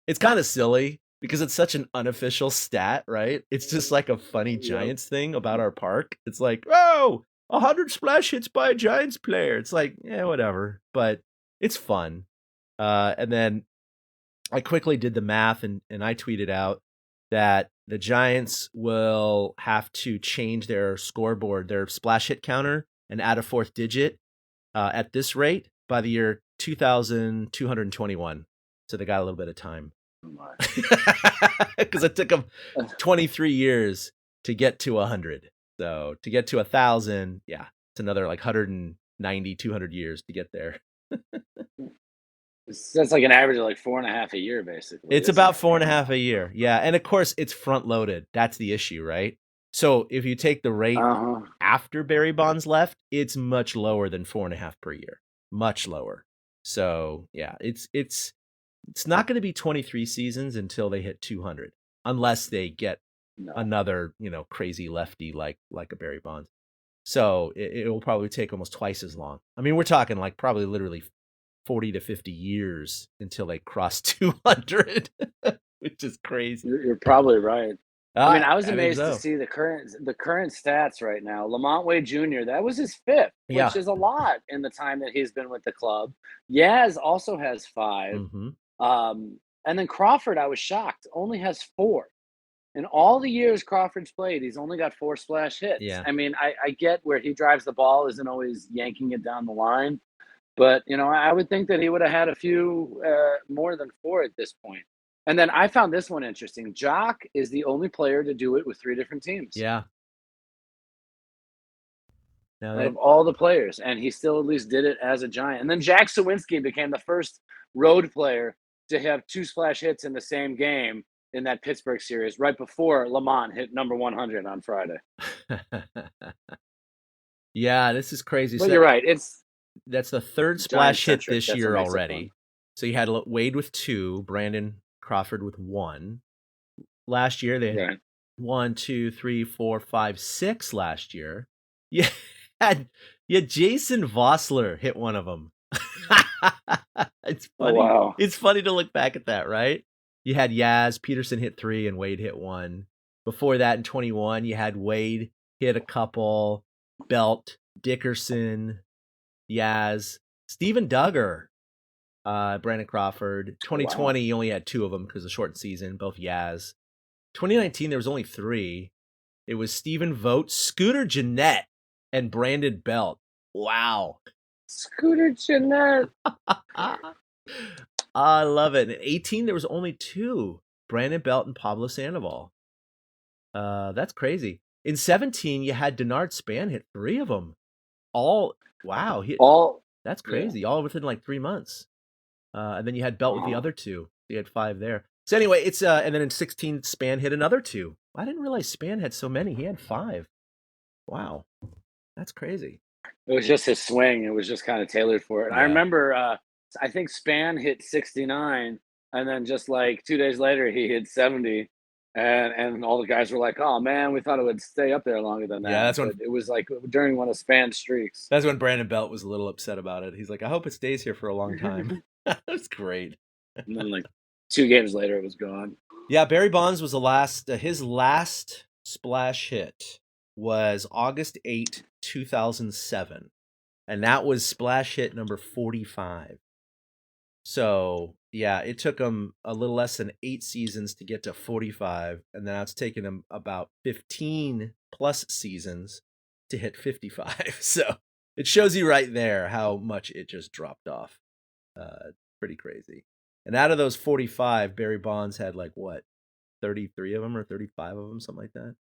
It's kind of silly because it's such an unofficial stat, right? It's just like a funny Giants thing about our park. It's like, 100 splash hits by a Giants player. It's like, yeah, whatever. But it's fun. And then I quickly did the math and I tweeted out that the Giants will have to change their scoreboard, their splash hit counter, and add a fourth digit at this rate by the year 2221. So they got a little bit of time. Because it took them 23 years to get to 100. So to get to 1,000, yeah, it's another like 190, 200 years to get there. That's like an average of like 4.5 a year, basically. It's about 4.5 a year. Yeah. And of course, it's front loaded. That's the issue, right? So if you take the rate after Barry Bonds left, it's much lower than 4.5 per year. Much lower. So yeah, it's not going to be 23 seasons until they hit 200, unless they get another, crazy lefty like a Barry Bonds. So it will probably take almost twice as long. I mean, we're talking like probably literally 40 to 50 years until they cross 200, which is crazy. You're probably right. I mean, I was amazed to see the current stats right now. Lamont Wade Jr., that was his fifth, which is a lot in the time that he's been with the club. Yaz also has 5. Mm-hmm. And then Crawford, I was shocked, only has 4. In all the years Crawford's played, he's only got 4 splash hits. Yeah. I mean, I get where he drives the ball, isn't always yanking it down the line. But, I would think that he would have had a few more than 4 at this point. And then I found this one interesting. Jock is the only player to do it with 3 different teams. Yeah. Out of all the players. And he still at least did it as a Giant. And then Jack Sawinski became the first road player to have 2 splash hits in the same game in that Pittsburgh series, right before Lamont hit number 100 on Friday. Yeah, this is crazy. But you're right. That's the third splash hit this year already. So you had Wade with 2, Brandon Crawford with 1. Last year they had 1, 2, 3, 4, 5, 6 last year. You had Jason Vossler hit one of them. It's funny. Wow. It's funny to look back at that, right? You had Yaz, Peterson hit 3, and Wade hit 1. Before that in 21, you had Wade hit a couple, Belt, Dickerson, Yaz, Steven Duggar, Brandon Crawford. 2020, you only had 2 of them because of the short season, both Yaz. 2019, there was only 3. It was Stephen Vogt, Scooter Gennett, and Brandon Belt. Wow. Scooter Gennett. I love it. In 18, there was only 2, Brandon Belt and Pablo Sandoval. That's crazy. In 17, you had Denard Span hit 3 of them. Wow. That's crazy. All within like 3 months. And then you had Belt with the other 2. You had 5 there. So anyway, it's and then in 16, Span hit another 2. I didn't realize Span had so many. He had 5. Wow. That's crazy. It was just his swing. It was just kind of tailored for it. Yeah. I remember, I think Span hit 69, and then just like 2 days later, he hit 70. And all the guys were like, "Oh man, we thought it would stay up there longer than that." Yeah, that's when it was like during one of Span's streaks. That's when Brandon Belt was a little upset about it. He's like, "I hope it stays here for a long time." That's great. And then like 2 games later, it was gone. Yeah, Barry Bonds was his last splash hit was August 8, 2007. And that was splash hit number 45. So, yeah, it took him a little less than 8 seasons to get to 45. And now it's taken him about 15 plus seasons to hit 55. So it shows you right there how much it just dropped off. Pretty crazy. And out of those 45, Barry Bonds had like what, 33 of them or 35 of them, something like that.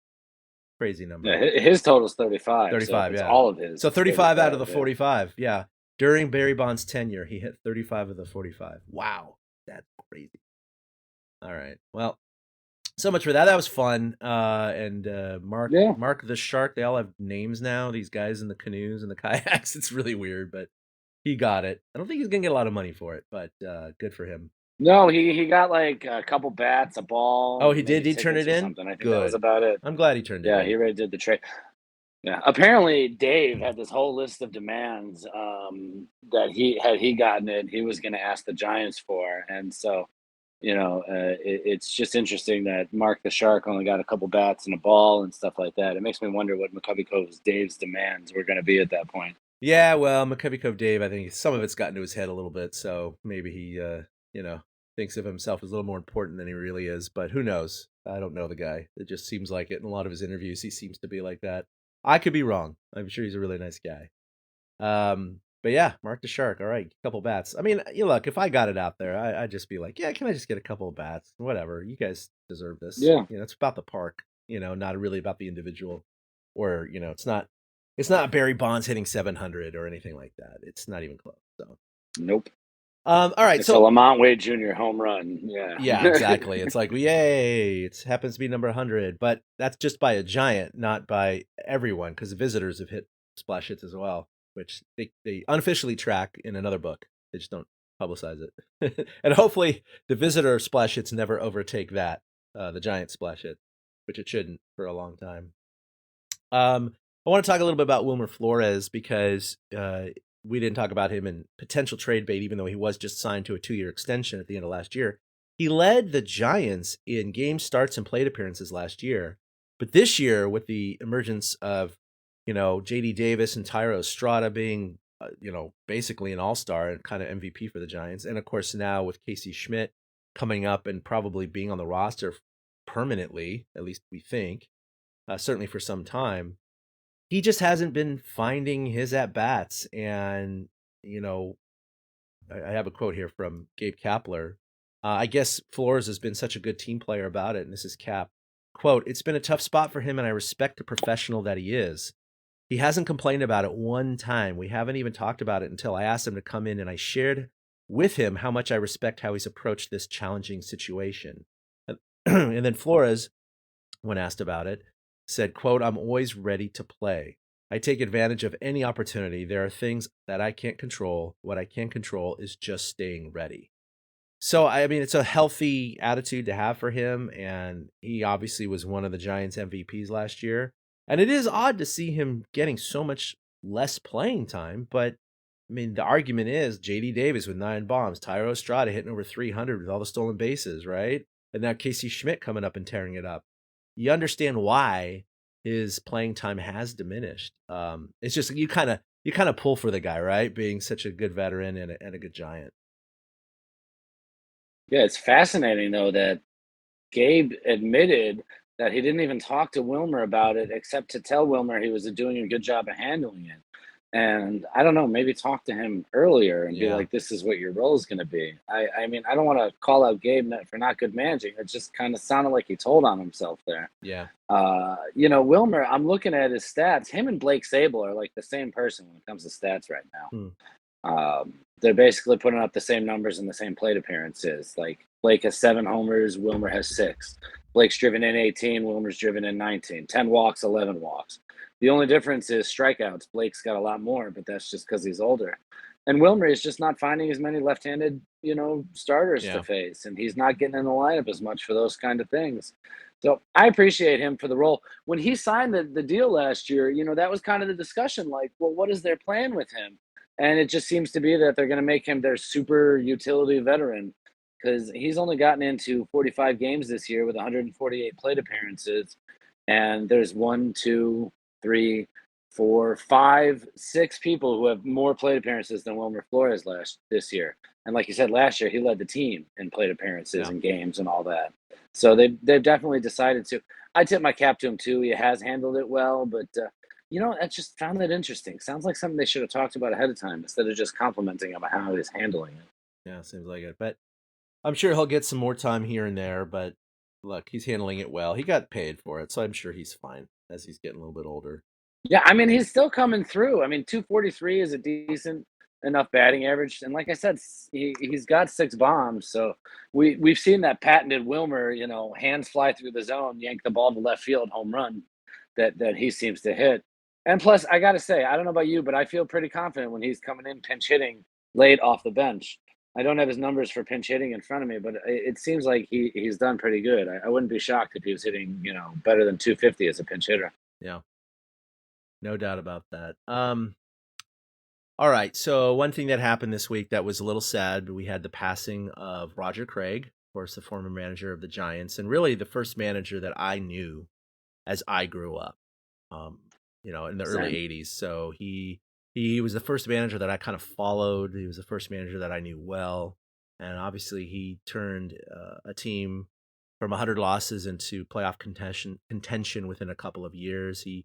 Crazy number. Yeah, his total's 35. 35, so yeah. All of his. So 35 out of the 45, yeah. During Barry Bonds' tenure, he hit 35 of the 45. Wow, that's crazy. All right, well, so much for that. That was fun. And Mark the Shark, they all have names now, these guys in the canoes and the kayaks. It's really weird, but he got it. I don't think he's going to get a lot of money for it, but good for him. No, he got like a couple bats, a ball. Oh, he did? He turned it in? I think that was about it. I'm glad he turned it in. Yeah, he already did the trade. Yeah, apparently Dave had this whole list of demands that he gotten it, he was going to ask the Giants for. And so, it's just interesting that Mark the Shark only got a couple bats and a ball and stuff like that. It makes me wonder what McCovey Cove's Dave's demands were going to be at that point. Yeah, well, McCovey Cove Dave, I think some of it's gotten to his head a little bit, so maybe he, thinks of himself as a little more important than he really is, but who knows? I don't know the guy. It just seems like it. In a lot of his interviews, he seems to be like that. I could be wrong. I'm sure he's a really nice guy. But yeah, Mark the Shark. All right, couple bats. I mean, look, if I got it out there, I'd just be like, yeah, can I just get a couple of bats? Whatever. You guys deserve this. Yeah. It's about the park, not really about the individual. Or, it's not Barry Bonds hitting 700 or anything like that. It's not even close. So Nope. All right, it's a Lamont Wade Jr. home run. Yeah. Yeah, exactly. It's like, yay, it happens to be number 100, but that's just by a Giant, not by everyone, because visitors have hit splash hits as well, which they unofficially track in another book. They just don't publicize it. And hopefully the visitor splash hits never overtake that, the Giant splash hit, which it shouldn't for a long time. I want to talk a little bit about Wilmer Flores because we didn't talk about him in potential trade bait, even though he was just signed to a 2-year extension at the end of last year. He led the Giants in game starts and plate appearances last year. But this year, with the emergence of, J.D. Davis and Tyro Estrada being, basically an all-star and kind of MVP for the Giants. And, of course, now with Casey Schmitt coming up and probably being on the roster permanently, at least we think, certainly for some time, he just hasn't been finding his at-bats. And, I have a quote here from Gabe Kapler. I guess Flores has been such a good team player about it. And this is Cap. Quote, "It's been a tough spot for him, and I respect the professional that he is. He hasn't complained about it one time. We haven't even talked about it until I asked him to come in, and I shared with him how much I respect how he's approached this challenging situation." And then Flores, when asked about it, said, quote, "I'm always ready to play. I take advantage of any opportunity. There are things that I can't control. What I can control is just staying ready." So, I mean, it's a healthy attitude to have for him, and he obviously was one of the Giants' MVPs last year. And it is odd to see him getting so much less playing time, but, I mean, the argument is J.D. Davis with 9 bombs, Tyro Estrada hitting over 300 with all the stolen bases, right? And now Casey Schmitt coming up and tearing it up. You understand why his playing time has diminished. It's just you kind of pull for the guy, right? Being such a good veteran and a good Giant. Yeah, it's fascinating though that Gabe admitted that he didn't even talk to Wilmer about it, except to tell Wilmer he was doing a good job of handling it. And I don't know, maybe talk to him earlier and be Yeah. like, this is what your role is going to be. I mean, I don't want to call out Gabe for not good managing. It just kind of sounded like he told on himself there. Yeah. Wilmer, I'm looking at his stats. Him and Blake Sable are like the same person when it comes to stats right now. They're basically putting up the same numbers and the same plate appearances. Like Blake has 7 homers, Wilmer has 6. Blake's driven in 18, Wilmer's driven in 19. 10 walks, 11 walks. The only difference is strikeouts. Blake's got a lot more, but that's just because he's older. And Wilmer is just not finding as many left-handed, starters to face, and he's not getting in the lineup as much for those kind of things. So I appreciate him for the role. When he signed the deal last year, that was kind of the discussion. Like, well, what is their plan with him? And it just seems to be that they're going to make him their super utility veteran because he's only gotten into 45 games this year with 148 plate appearances. And there's 1, 2, 3, 4, 5, 6 people who have more plate appearances than Wilmer Flores this year. And like you said, last year, he led the team in plate appearances and games and all that. So they've definitely decided to. I tip my cap to him, too. He has handled it well, but I just found that interesting. Sounds like something they should have talked about ahead of time instead of just complimenting him on how he's handling it. Yeah, seems like it. But I'm sure he'll get some more time here and there. But look, he's handling it well. He got paid for it, so I'm sure he's fine as he's getting a little bit older. Yeah, I mean, he's still coming through. I mean, 243 is a decent enough batting average. And like I said, he's got 6 bombs. So we've seen that patented Wilmer, hands fly through the zone, yank the ball to left field, home run that he seems to hit. And plus, I got to say, I don't know about you, but I feel pretty confident when he's coming in pinch hitting late off the bench. I don't have his numbers for pinch hitting in front of me, but it seems like he's done pretty good. I wouldn't be shocked if he was hitting, better than 250 as a pinch hitter. Yeah. No doubt about that. All right. So one thing that happened this week that was a little sad, we had the passing of Roger Craig, of course, the former manager of the Giants, and really the first manager that I knew as I grew up, in the early 80s. So he was the first manager that I kind of followed. He was the first manager that I knew well. And obviously he turned a team from 100 losses into playoff contention within a couple of years. He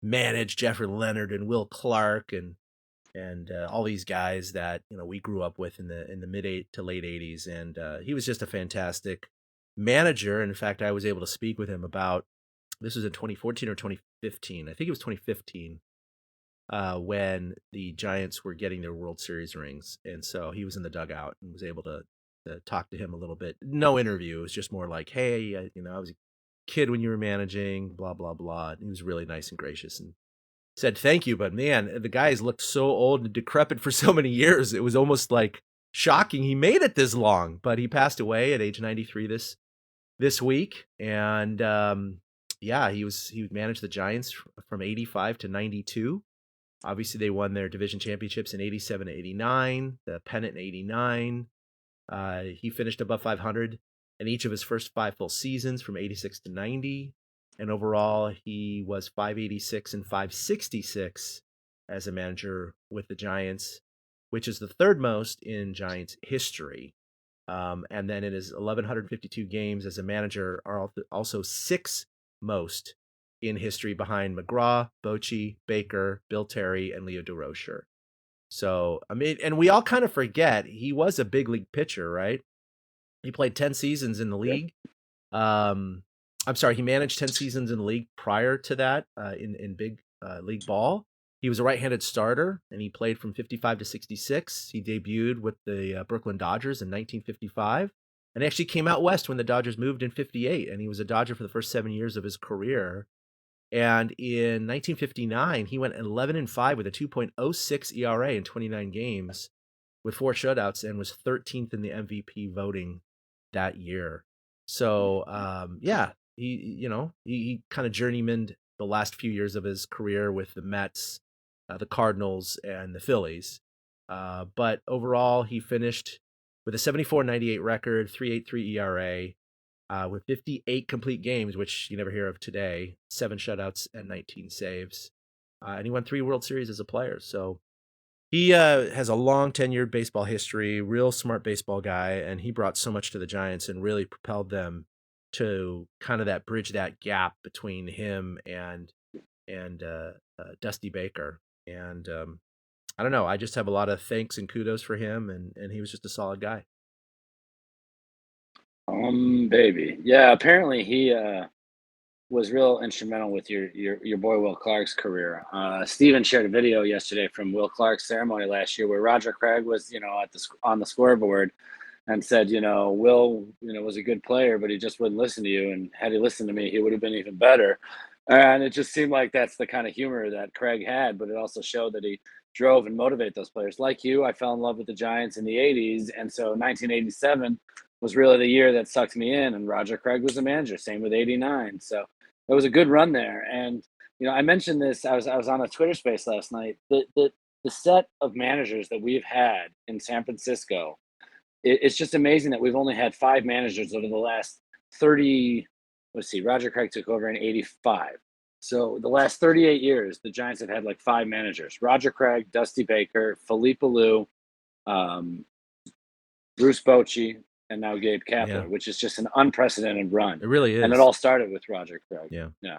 managed Jeffrey Leonard and Will Clark and all these guys that we grew up with in the mid to late 80s, and he was just a fantastic manager. In fact, I was able to speak with him about this was in 2014 or 2015. I think it was 2015 when the Giants were getting their World Series rings, and so he was in the dugout and was able to talk to him a little bit. No interview. It was just more like, hey, I was a kid when you were managing, blah blah blah. And he was really nice and gracious and said thank you, but man, the guys looked so old and decrepit for so many years. It was almost like shocking he made it this long. But he passed away at age 93 this week, and he managed the Giants from 85 to 92. Obviously, they won their division championships in 87 to 89, the pennant in 89. He finished above 500 in each of his first 5 full seasons from 86 to 90. And overall, he was 586 and 566 as a manager with the Giants, which is the third most in Giants history. And then in his 1,152 games as a manager are also 6th most in history behind McGraw, Bochy, Baker, Bill Terry, and Leo DeRocher. So, I mean, and we all kind of forget he was a big league pitcher, right? He played 10 seasons in the league. I'm sorry, he managed 10 seasons in the league prior to that in big league ball. He was a right-handed starter, and he played from 55 to 66. He debuted with the Brooklyn Dodgers in 1955, and actually came out west when the Dodgers moved in 58, and he was a Dodger for the first 7 years of his career. And in 1959, he went 11-5 with a 2.06 ERA in 29 games with 4 shutouts and was 13th in the MVP voting that year. So, he kind of journeymaned the last few years of his career with the Mets, the Cardinals, and the Phillies. But overall, he finished with a 74.98 record, 3.83 ERA, with 58 complete games, which you never hear of today, 7 shutouts and 19 saves. And he won 3 World Series as a player. So he has a long tenured baseball history, real smart baseball guy, and he brought so much to the Giants and really propelled them to kind of bridge that gap between him and Dusty Baker. And I don't know. I just have a lot of thanks and kudos for him, and he was just a solid guy. Baby. Yeah, apparently he was real instrumental with your boy Will Clark's career. Steven shared a video yesterday from Will Clark's ceremony last year where Roger Craig was, on the scoreboard and said, Will, was a good player, but he just wouldn't listen to you. And had he listened to me, he would have been even better. And it just seemed like that's the kind of humor that Craig had, but it also showed that he drove and motivated those players. Like you, I fell in love with the Giants in the 80s. And so 1987 was really the year that sucked me in. And Roger Craig was the manager, same with 89. So it was a good run there. And, I mentioned this, I was on a Twitter space last night. The set of managers that we've had in San Francisco, it's just amazing that we've only had 5 managers over the last 30. Let's see, Roger Craig took over in 85. So the last 38 years, the Giants have had like 5 managers: Roger Craig, Dusty Baker, Philippe Alou, Bruce Bochy, and now Gabe Kapler, which is just an unprecedented run. It really is. And it all started with Roger Craig. Yeah.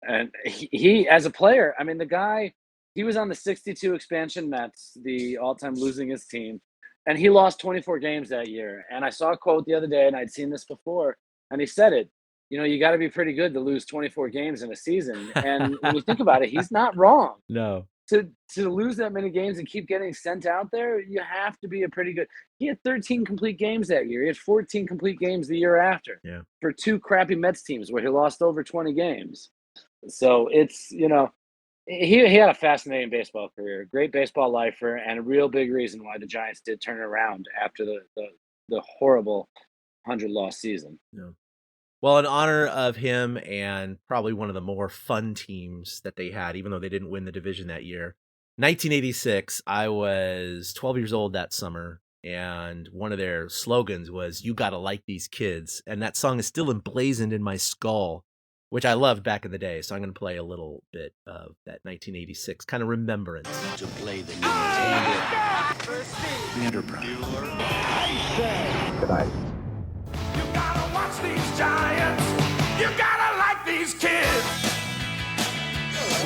And he as a player, I mean, the guy, he was on the 62 expansion Mets, the all-time losingest team. And he lost 24 games that year. And I saw a quote the other day, and I'd seen this before, and he said it. You got to be pretty good to lose 24 games in a season. And when you think about it, he's not wrong. No. To lose that many games and keep getting sent out there, you have to be a pretty good. He had 13 complete games that year. He had 14 complete games the year after. Yeah. For 2 crappy Mets teams where he lost over 20 games. So it's, he had a fascinating baseball career, great baseball lifer, and a real big reason why the Giants did turn around after the horrible 100-loss season. Yeah. Well, in honor of him and probably one of the more fun teams that they had, even though they didn't win the division that year, 1986, I was 12 years old that summer, and one of their slogans was, "You gotta like these kids." And that song is still emblazoned in my skull, which I loved back in the day. So I'm going to play a little bit of that 1986 kind of remembrance. To play the Enterprise. Goodbye. You gotta watch these Giants. You gotta like these kids.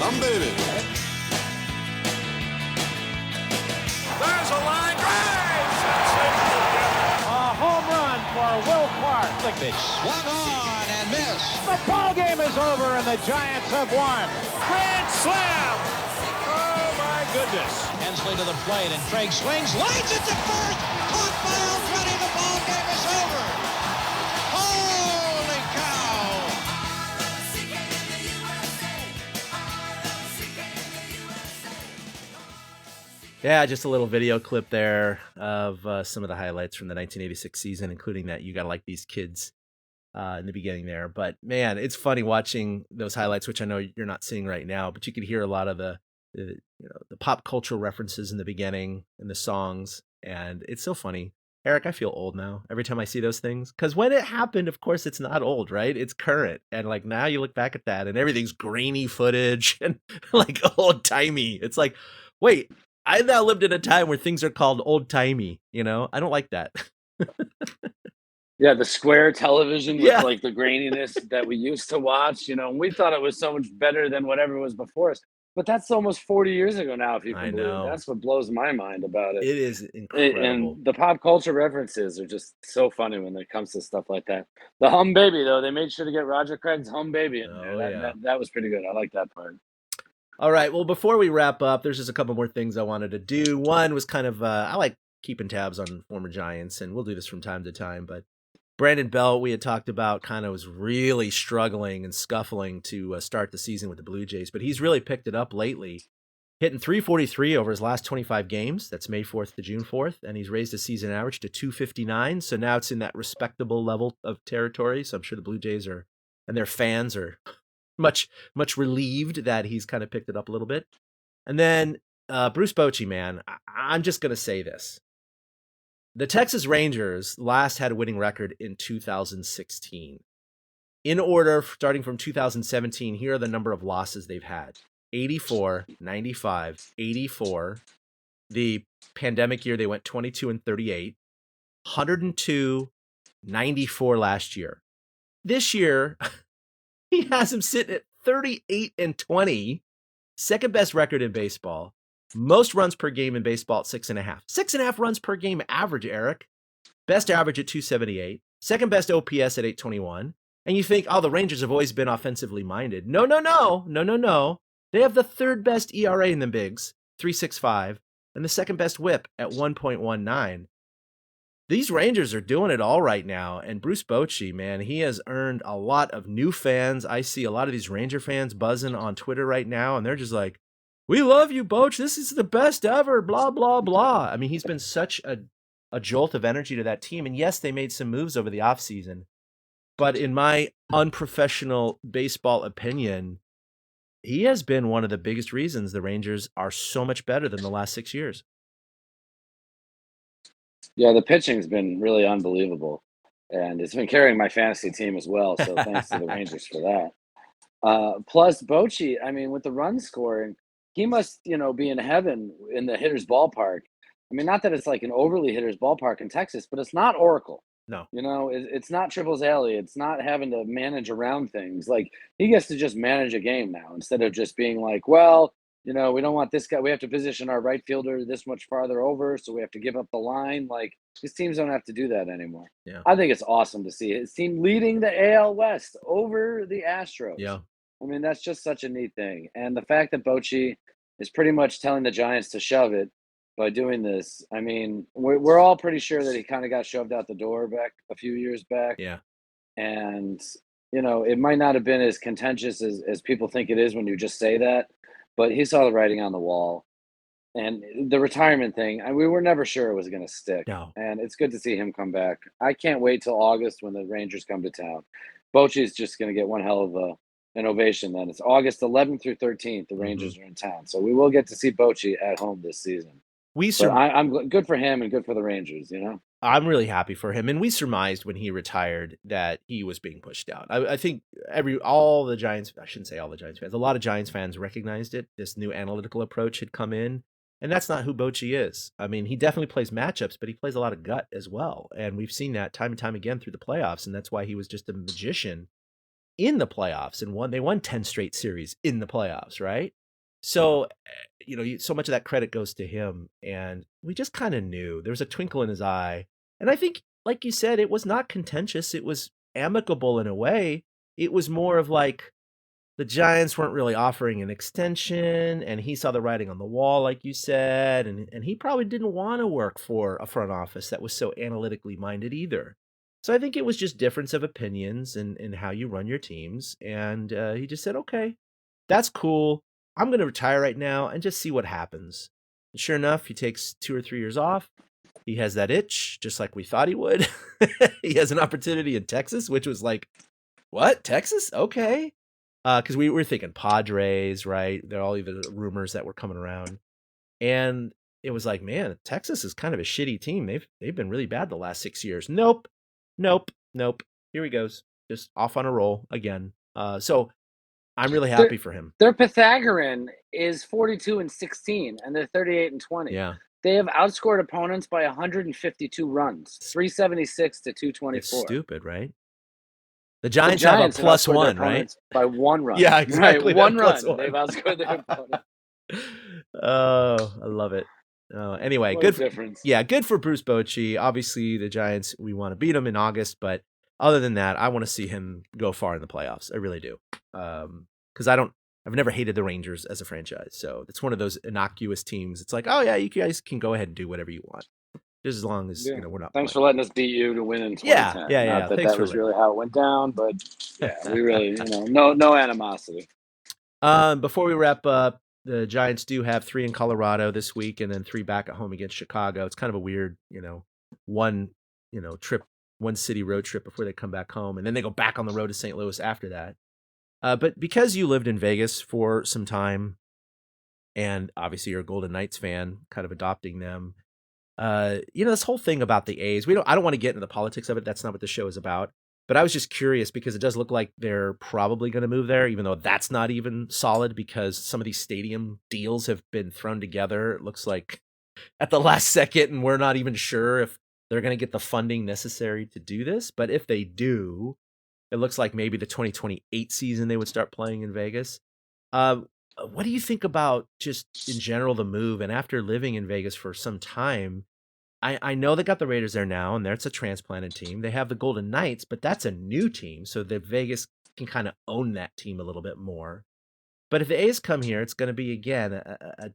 Humm Baby. There's a line drive. A home run for Will Clark. The pitch. Swung on and missed. The ball game is over and the Giants have won. Grand slam. Oh my goodness. Hensley to the plate and Craig swings, lines it to first. Caught by Aldrete. The ball game is over. Holy cow. Yeah, just a little video clip there of some of the highlights from the 1986 season, including that "You Gotta Like These Kids" in the beginning there. But man, it's funny watching those highlights, which I know you're not seeing right now, but you could hear a lot of the pop cultural references in the beginning and the songs, and it's so funny. Eric, I feel old now every time I see those things, because when it happened, of course, it's not old, right? It's current, and like now you look back at that, and everything's grainy footage and like old timey. It's like, wait, I now lived in a time where things are called old timey. I don't like that. Yeah, the square television with like the graininess that we used to watch, and we thought it was so much better than whatever was before us. But that's almost 40 years ago now, if you can believe it. That's what blows my mind about it. It is incredible. And the pop culture references are just so funny when it comes to stuff like that. The Humm Baby, though, they made sure to get Roger Craig's Humm Baby in there. That was pretty good. I like that part. All right. Well, before we wrap up, there's just a couple more things I wanted to do. One was kind of, I like keeping tabs on former Giants, and we'll do this from time to time, but Brandon Belt, we had talked about, kind of was really struggling and scuffling to start the season with the Blue Jays, but he's really picked it up lately, hitting .343 over his last 25 games. That's May 4th to June 4th, and he's raised his season average to .259, so now it's in that respectable level of territory, so I'm sure the Blue Jays and their fans are much relieved that he's kind of picked it up a little bit. And then Bruce Bochy, man, I'm just going to say this. The Texas Rangers last had a winning record in 2016. In order, starting from 2017, here are the number of losses they've had. 84, 95, 84. The pandemic year, they went 22-38. 102, 94 last year. This year, he has him sitting at 38-20. Second best record in baseball. Most runs per game in baseball at 6.5. 6.5 runs per game average, Eric. Best average at 278. Second best OPS at 821. And you think, oh, the Rangers have always been offensively minded. No. They have the third best ERA in the bigs, 3.65, and the second best whip at 1.19. These Rangers are doing it all right now, and Bruce Bochy, man, he has earned a lot of new fans. I see a lot of these Ranger fans buzzing on Twitter right now, and they're just like, we love you, Boch. This is the best ever, blah, blah, blah. I mean, he's been such a jolt of energy to that team, and yes, they made some moves over the offseason, but in my unprofessional baseball opinion, he has been one of the biggest reasons the Rangers are so much better than the last 6 years. Yeah, the pitching's been really unbelievable, and it's been carrying my fantasy team as well. So thanks to the Rangers for that. Plus, Bochy, I mean, with the run scoring, he must, be in heaven in the hitter's ballpark. I mean, not that it's like an overly hitter's ballpark in Texas, but it's not Oracle. No. It's not Triples Alley. It's not having to manage around things. Like, he gets to just manage a game now instead of just being like, well, we don't want this guy. We have to position our right fielder this much farther over, so we have to give up the line. Like, these teams don't have to do that anymore. Yeah. I think it's awesome to see his team leading the AL West over the Astros. Yeah. I mean, that's just such a neat thing. And the fact that Bochy is pretty much telling the Giants to shove it by doing this, I mean, we're all pretty sure that he kind of got shoved out the door back a few years back. Yeah. And, it might not have been as contentious as people think it is when you just say that, but he saw the writing on the wall. And the retirement thing, we were never sure it was going to stick. No. And it's good to see him come back. I can't wait till August when the Rangers come to town. Bochy's just going to get one hell of an ovation then. It's August 11th through 13th. The Rangers are in town. So we will get to see Bochy at home this season. I'm good for him and good for the Rangers, I'm really happy for him. And we surmised when he retired that he was being pushed out. I think all the Giants, I shouldn't say all the Giants fans, a lot of Giants fans recognized it. This new analytical approach had come in. And that's not who Bochy is. I mean, he definitely plays matchups, but he plays a lot of gut as well. And we've seen that time and time again through the playoffs. And that's why he was just a magician in the playoffs. And they won 10 straight series in the playoffs, right? So, so much of that credit goes to him. And we just kind of knew. There was a twinkle in his eye. And I think, like you said, it was not contentious. It was amicable in a way. It was more of like, the Giants weren't really offering an extension, and he saw the writing on the wall, like you said, and he probably didn't want to work for a front office that was so analytically minded either. So I think it was just difference of opinions in how you run your teams, and he just said, okay, that's cool. I'm going to retire right now and just see what happens. And sure enough, he takes 2 or 3 years off. He has that itch, just like we thought he would. He has an opportunity in Texas, which was like, what, Texas? Okay. Because we were thinking Padres, right? They're all even rumors that were coming around. And it was like, man, Texas is kind of a shitty team. They've been really bad the last 6 years. Nope. Here he goes. Just off on a roll again. So I'm really happy for him. Their Pythagorean is 42-16, and they're 38-20. Yeah. They have outscored opponents by 152 runs, 376 to 224. It's stupid, right? The Giants have a +1, right? By 1 run. Yeah, exactly. Right, 1 run. +1. They've outscored their opponent. Oh, I love it. Anyway, What a difference. Good for Bruce Bochy. Obviously, the Giants, we want to beat them in August, but other than that, I want to see him go far in the playoffs. I really do. Because I've never hated the Rangers as a franchise. So it's one of those innocuous teams. It's like, oh yeah, you guys can go ahead and do whatever you want. Just as long as we're not. Thanks for letting us beat you to win in 2010. Yeah. Not that was really how it went down, but yeah, we really, no animosity. Before we wrap up, the Giants do have 3 in Colorado this week, and then 3 back at home against Chicago. It's kind of a weird, one city road trip before they come back home, and then they go back on the road to St. Louis after that. But because you lived in Vegas for some time, and obviously you're a Golden Knights fan, kind of adopting them. This whole thing about the A's, I don't want to get into the politics of it. That's not what the show is about. But I was just curious because it does look like they're probably going to move there, even though that's not even solid because some of these stadium deals have been thrown together. It looks like at the last second, and we're not even sure if they're going to get the funding necessary to do this. But if they do, it looks like maybe the 2028 season they would start playing in Vegas. What do you think about just in general the move? And after living in Vegas for some time, I know they got the Raiders there now, and that's a transplanted team. They have the Golden Knights, but that's a new team, so the Vegas can kind of own that team a little bit more. But if the A's come here, it's going to be again a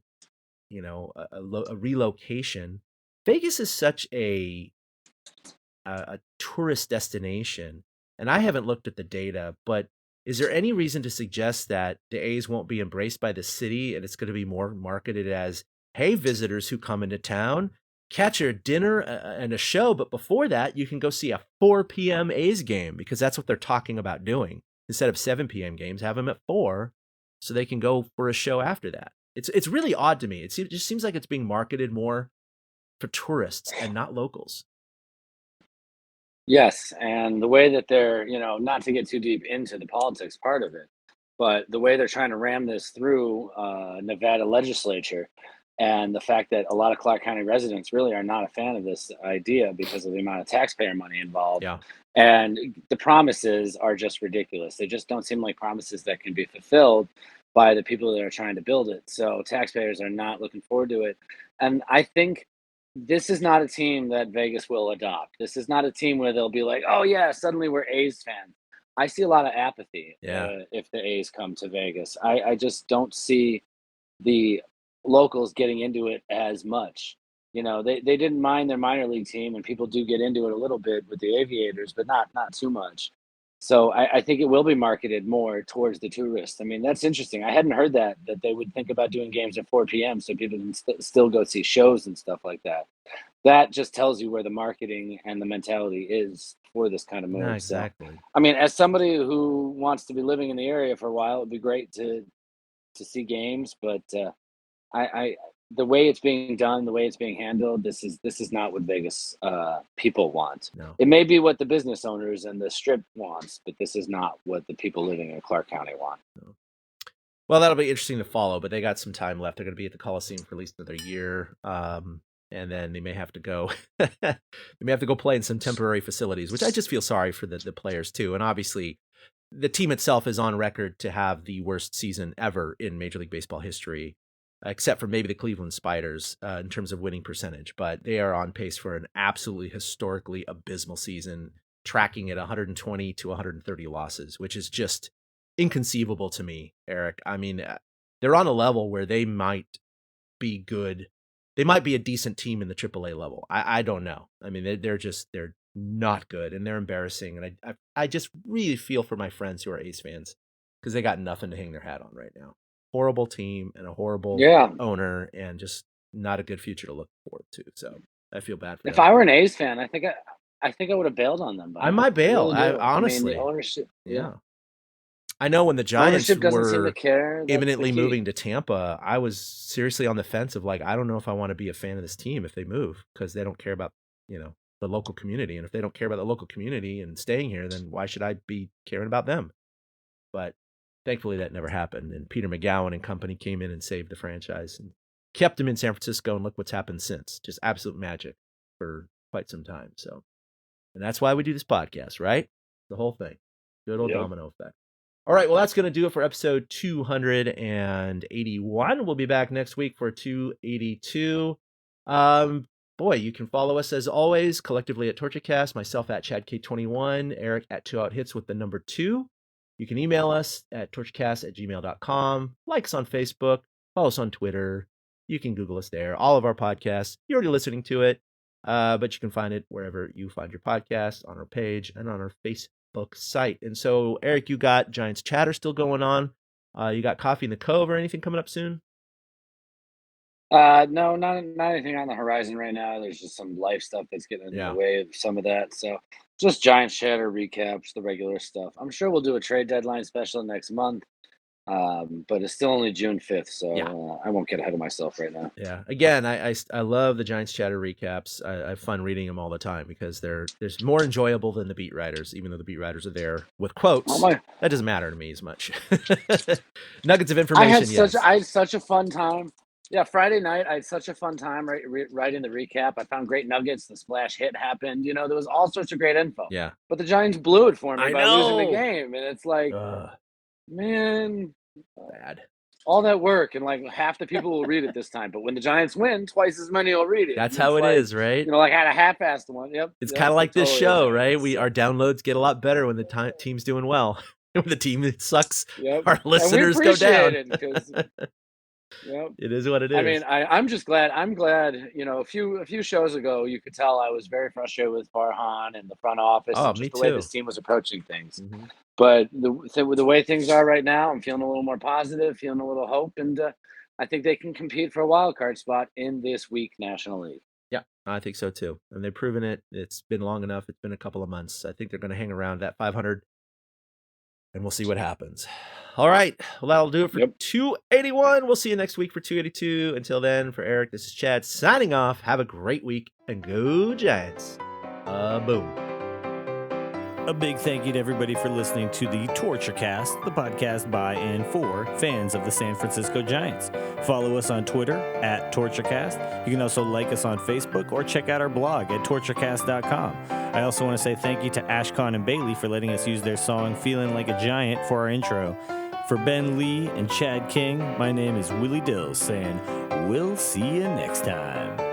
relocation. Vegas is such a tourist destination, and I haven't looked at the data, but is there any reason to suggest that the A's won't be embraced by the city and it's going to be more marketed as, hey, visitors who come into town, catch your dinner and a show, but before that, you can go see a 4 p.m. A's game, because that's what they're talking about doing. Instead of 7 p.m. games, have them at 4 so they can go for a show after that. It's really odd to me. It just seems like it's being marketed more for tourists and not locals. Yes, and the way that they're, not to get too deep into the politics part of it, but the way they're trying to ram this through Nevada legislature, and the fact that a lot of Clark County residents really are not a fan of this idea because of the amount of taxpayer money involved. Yeah. And the promises are just ridiculous. They just don't seem like promises that can be fulfilled by the people that are trying to build it. So taxpayers are not looking forward to it. And I think this is not a team that Vegas will adopt. This is not a team where they'll be like, oh, yeah, suddenly we're A's fans. I see a lot of apathy if the A's come to Vegas. I just don't see the locals getting into it as much. They didn't mind their minor league team, and people do get into it a little bit with the Aviators, but not too much. So I think it will be marketed more towards the tourists. I mean, that's interesting. I hadn't heard that they would think about doing games at 4 p.m. so people can still go see shows and stuff like that. That just tells you where the marketing and the mentality is for this kind of move. No, exactly. So, I mean, as somebody who wants to be living in the area for a while, it'd be great to see games, but I the way it's being done, the way it's being handled, this is not what Vegas people want. No. It may be what the business owners and the Strip wants, but this is not what the people living in Clark County want. No. Well, that'll be interesting to follow, but they got some time left. They're going to be at the Coliseum for at least another year, and then they may have to go. They may have to go play in some temporary facilities, which I just feel sorry for the players too. And obviously, the team itself is on record to have the worst season ever in Major League Baseball history, except for maybe the Cleveland Spiders in terms of winning percentage. But they are on pace for an absolutely historically abysmal season, tracking at 120 to 130 losses, which is just inconceivable to me, Eric. I mean, they're on a level where they might be good. They might be a decent team in the AAA level. I don't know. I mean, they're not good, and they're embarrassing. And I just really feel for my friends who are A's fans, because they got nothing to hang their hat on right now. Horrible team and a horrible owner, and just not a good future to look forward to. So I feel bad for them. If I were an A's fan, I think I would have bailed on them. I might bail. Really honestly, I mean, the ownership. Yeah. I know when the Giants doesn't seem were to care. imminently moving to Tampa, I was seriously on the fence of like, I don't know if I want to be a fan of this team if they move, because they don't care about, the local community. And if they don't care about the local community and staying here, then why should I be caring about them? But thankfully that never happened. And Peter McGowan and company came in and saved the franchise and kept him in San Francisco. And look what's happened since. Just absolute magic for quite some time. So, and that's why we do this podcast, right? The whole thing. Good old domino effect. All right, well, that's going to do it for episode 281. We'll be back next week for 282. Boy, you can follow us as always, collectively at TortureCast, myself at ChadK21, Eric at 2outhits with the number 2. You can email us at torturecast@gmail.com, like us on Facebook, follow us on Twitter. You can Google us there. All of our podcasts, you're already listening to it, but you can find it wherever you find your podcast, on our page and on our Facebook site. And so, Eric, you got Giants chatter still going on. You got Coffee in the Cove or anything coming up soon? No, not anything on the horizon right now. There's just some life stuff that's getting in the way of some of that. So just Giants chatter recaps, the regular stuff. I'm sure we'll do a trade deadline special next month. But it's still only June 5th, so I won't get ahead of myself right now. Yeah. Again, I love the Giants chatter recaps. I have fun reading them all the time because they're more enjoyable than the beat writers, even though the beat writers are there with quotes. That doesn't matter to me as much. Nuggets of information. I had such a fun time. Yeah, Friday night, I had such a fun time writing the recap. I found great nuggets. The splash hit happened. There was all sorts of great info. Yeah. But the Giants blew it for me by losing the game. And it's like, man. Bad. all that work, and like half the people will read it this time. But when the Giants win, twice as many will read it. That's And how it's it like, is, right? You know, like I had a half-assed one. Yep. It's yep, kind of like it this totally show, is. right? Our downloads get a lot better when the team's doing well. When the team sucks, Yep. our listeners and we go appreciate down. it because yep. It is what it is. I mean, I'm just glad. I'm glad. You know, a few shows ago, you could tell I was very frustrated with Farhan and the front office Oh, and me just the way too. this team was approaching things. Mhm. But the way things are right now, I'm feeling a little more positive, feeling a little hope, and I think they can compete for a wild card spot in this week National League. Yeah, I think so too. And they've proven it. It's been long enough. It's been a couple of months. I think they're going to hang around that 500, and we'll see what happens. All right. Well, that'll do it for 281. We'll see you next week for 282. Until then, for Eric, this is Chad signing off. Have a great week and go Giants. Boom. A big thank you to everybody for listening to the Torture Cast, the podcast by and for fans of the San Francisco Giants. Follow us on Twitter at TortureCast. You can also like us on Facebook or check out our blog at torturecast.com. I also want to say thank you to Ashcon and Bailey for letting us use their song Feeling Like a Giant for our intro. For Ben Lee and Chad King, my name is Willie Dills saying, we'll see you next time.